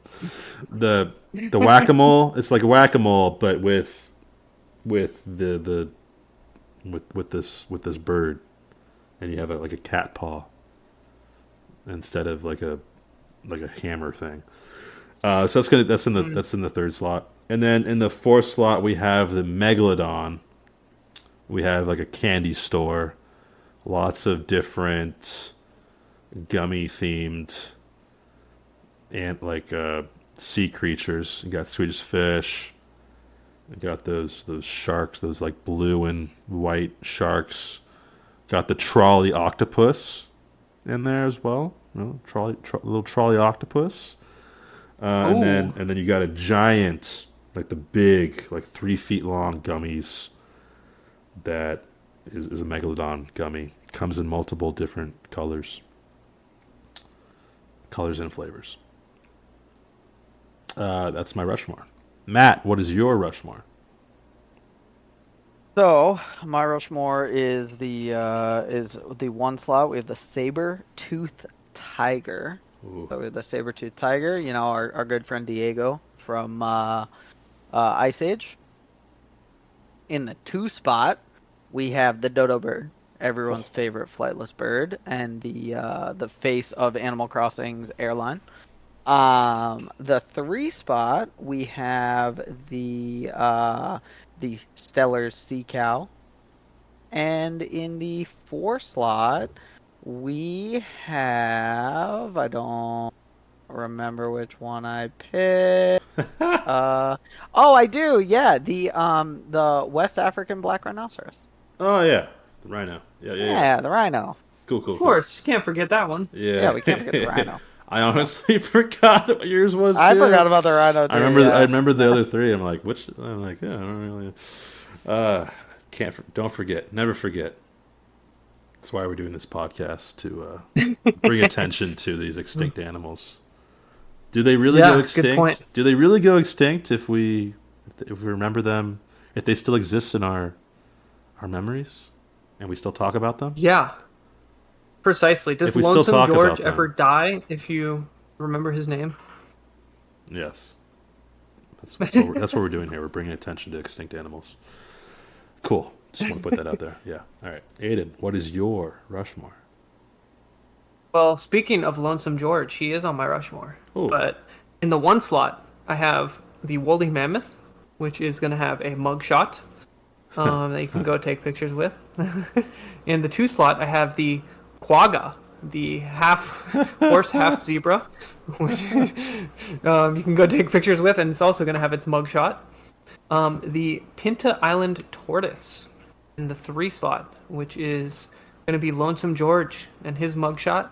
The whack-a-mole. It's like whack-a-mole, but with this bird, and you have like a cat paw instead of like a hammer thing. So that's in the third slot, and then in the fourth slot we have the megalodon. We have like a candy store, lots of different gummy themed and like sea creatures. You got Swedish fish. You got those sharks, those like blue and white sharks. Got the trolley octopus in there as well. Little trolley octopus. And then you got a giant, like the big, like 3 feet long gummies. That is a megalodon gummy. Comes in multiple different colors and flavors. That's my Rushmore. Matt, what is your Rushmore? So my Rushmore is the one slot. We have the saber-toothed tiger. Ooh. So we have the saber-toothed tiger. You know, our good friend Diego from Ice Age. In the 2 spot, we have the dodo bird, everyone's favorite flightless bird, and the face of Animal Crossing's airline. The 3 spot, we have the Stellar's sea cow, and in the 4 slot, we have, I don't remember which one I picked. Oh, I do. Yeah, the West African black rhinoceros. Oh yeah, the rhino. Yeah. Yeah, the rhino. Cool. Of course, can't forget that one. Yeah, we can't forget the rhino. I honestly forgot what yours was too. I forgot about the rhino too. I remember the other 3. I'm like, which? I'm like, yeah, I don't really. Don't forget. Never forget. That's why we're doing this podcast, to bring attention to these extinct animals. Do they really go extinct? Good point. Do they really go extinct if we remember them? If they still exist in our memories, and we still talk about them? Yeah, precisely. Does If we still Lonesome talk George about them. ever die if you remember his name? Yes. That's what we're doing here. We're bringing attention to extinct animals. Cool. Just want to put that out there. Yeah. All right. Aidan, what is your Rushmore? Well, speaking of Lonesome George, he is on my Rushmore. Ooh. But in the 1 slot, I have the woolly mammoth, which is going to have a mugshot that you can go take pictures with. In the 2 slot, I have the quagga, the half horse, half zebra, which you can go take pictures with, and it's also going to have its mugshot. The Pinta Island tortoise in the 3 slot, which is going to be Lonesome George and his mugshot.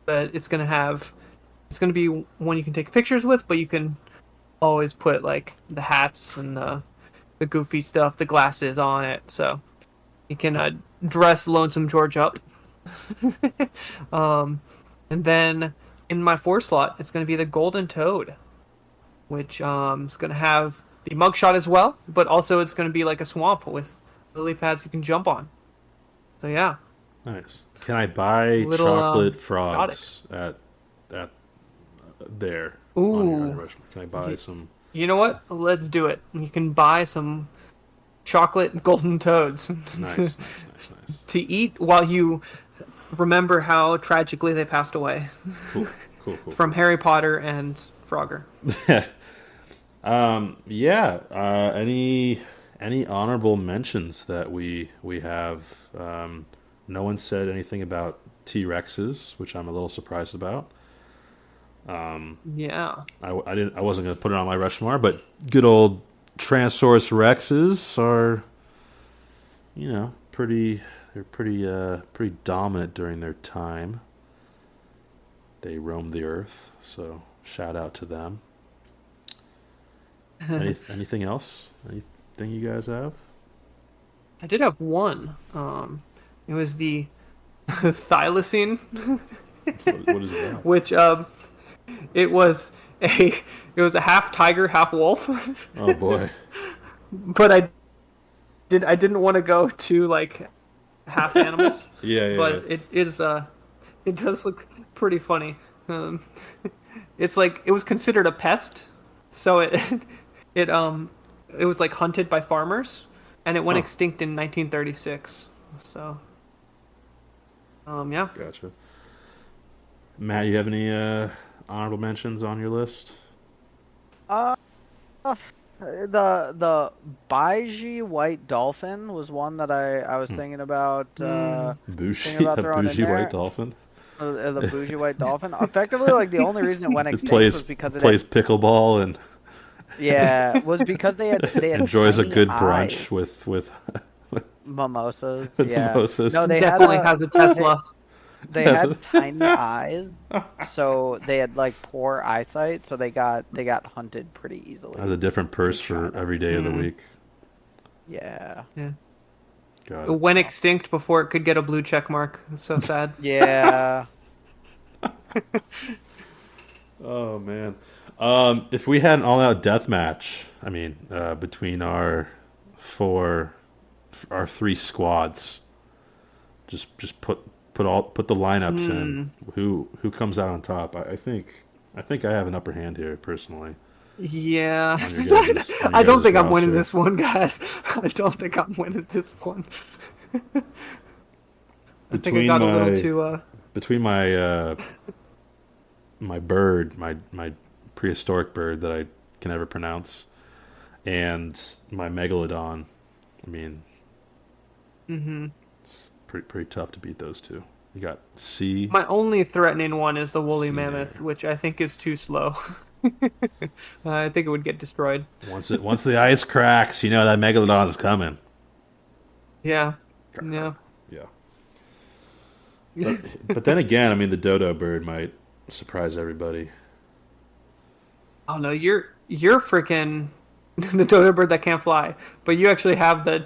But it's going to be one you can take pictures with, but you can always put like the hats and the goofy stuff, the glasses on it, so you can dress Lonesome George up. And then in my 4 slot, it's going to be the golden toad, which is going to have the mugshot as well, but also it's going to be like a swamp with lily pads you can jump on. So yeah. Nice. Can I buy Little, chocolate frogs at there? Ooh. On your Rushmore? Can I buy some You know what? Let's do it. You can buy some chocolate golden toads Nice. to eat while you remember how tragically they passed away Cool. from Harry Potter and Frogger. Yeah. Any honorable mentions that we have? No one said anything about T-Rexes, which I'm a little surprised about. Yeah. I didn't. I wasn't going to put it on my Rushmore, but good old Tyrannosaurus Rexes are, pretty. They're pretty dominant during their time. They roamed the earth, so shout out to them. Anything else? Anything you guys have? I did have one. It was the thylacine, What is that? which it was a it was a half tiger, half wolf. Oh boy. But I didn't want to go to like half animals. Yeah. But it does look pretty funny. It's like it was considered a pest, so it it was like hunted by farmers, and it went Huh. extinct in 1936. So yeah. Gotcha. Matt, you have any honorable mentions on your list? Uh, the Baiji white dolphin was one that I was thinking about Bougie, about a throwing in bougie there. white dolphin. The bougie white dolphin. Effectively, like the only reason it went It extinct plays was because it plays pickleball and was because they had enjoys a tiny good eyes. brunch with Mimosas. with Yeah. mimosas. No, they Definitely had has a Tesla. they Has had a- tiny eyes, so they had like poor eyesight, so they got hunted pretty easily. Has a different purse for China. every day of the week. Yeah. Yeah. Got It it. went extinct before it could get a blue check mark. It's so sad. Yeah. Oh man. If we had an all-out death match, I mean, between our three squads, just put the lineups in. Who comes out on top? I think I have an upper hand here personally. Yeah. On your guys' I don't think I'm winning roster. this one, guys. I don't think I'm winning this one. I think I Between got a my little too between my my bird, my prehistoric bird that I can never pronounce, and my megalodon. I mean, it's pretty tough to beat those two. You got C. My only threatening one is the woolly See mammoth, there. which I think is too slow. I think it would get destroyed. Once the ice cracks, you know that megalodon's coming. Yeah. Yeah. Yeah. But then again, I mean, the dodo bird might surprise everybody. Oh no, you're freaking the dodo bird that can't fly, but you actually have the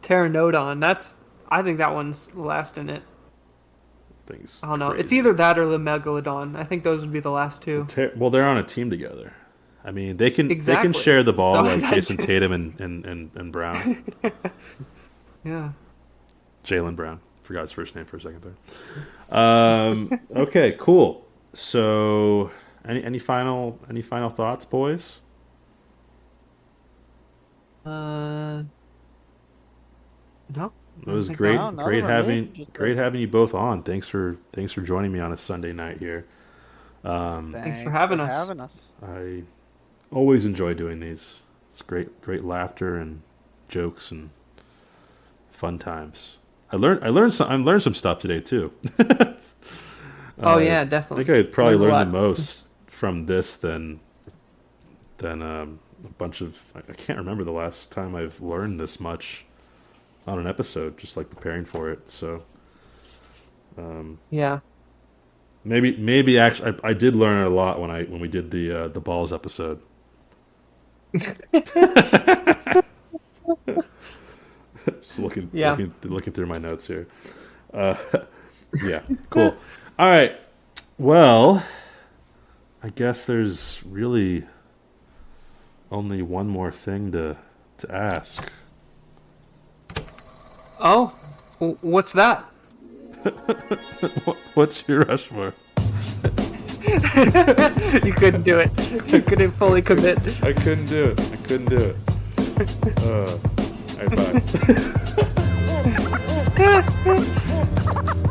pteranodon. I think that one's last in it. Things. Oh no, it's crazy. either that or the megalodon. I think those would be the last two. Well, they're on a team together. I mean, they can Exactly. share the ball No, like I Jason do. Tatum and Brown, Yeah. Jalen Brown. Forgot his first name for a second there. Okay, cool. So, any final thoughts, boys? No. It was think great, no, none great of them having is. Just great having you both on. Thanks for joining me on a Sunday night here. Thanks for having us. I always enjoy doing these. It's great laughter and jokes and fun times. I learned some stuff today too. Oh yeah, I definitely. think I probably Learned a learned the lot. most from this than a bunch of. I can't remember the last time I've learned this much on an episode, just like preparing for it. So Yeah. maybe actually I did learn a lot when we did the balls episode. Just Yeah. looking through my notes here. Yeah, cool. All right. Well, I guess there's really only one more thing to ask. Oh, what's that? What's your Rushmore? You couldn't do it. You couldn't fully commit. I couldn't do it. All right, bye.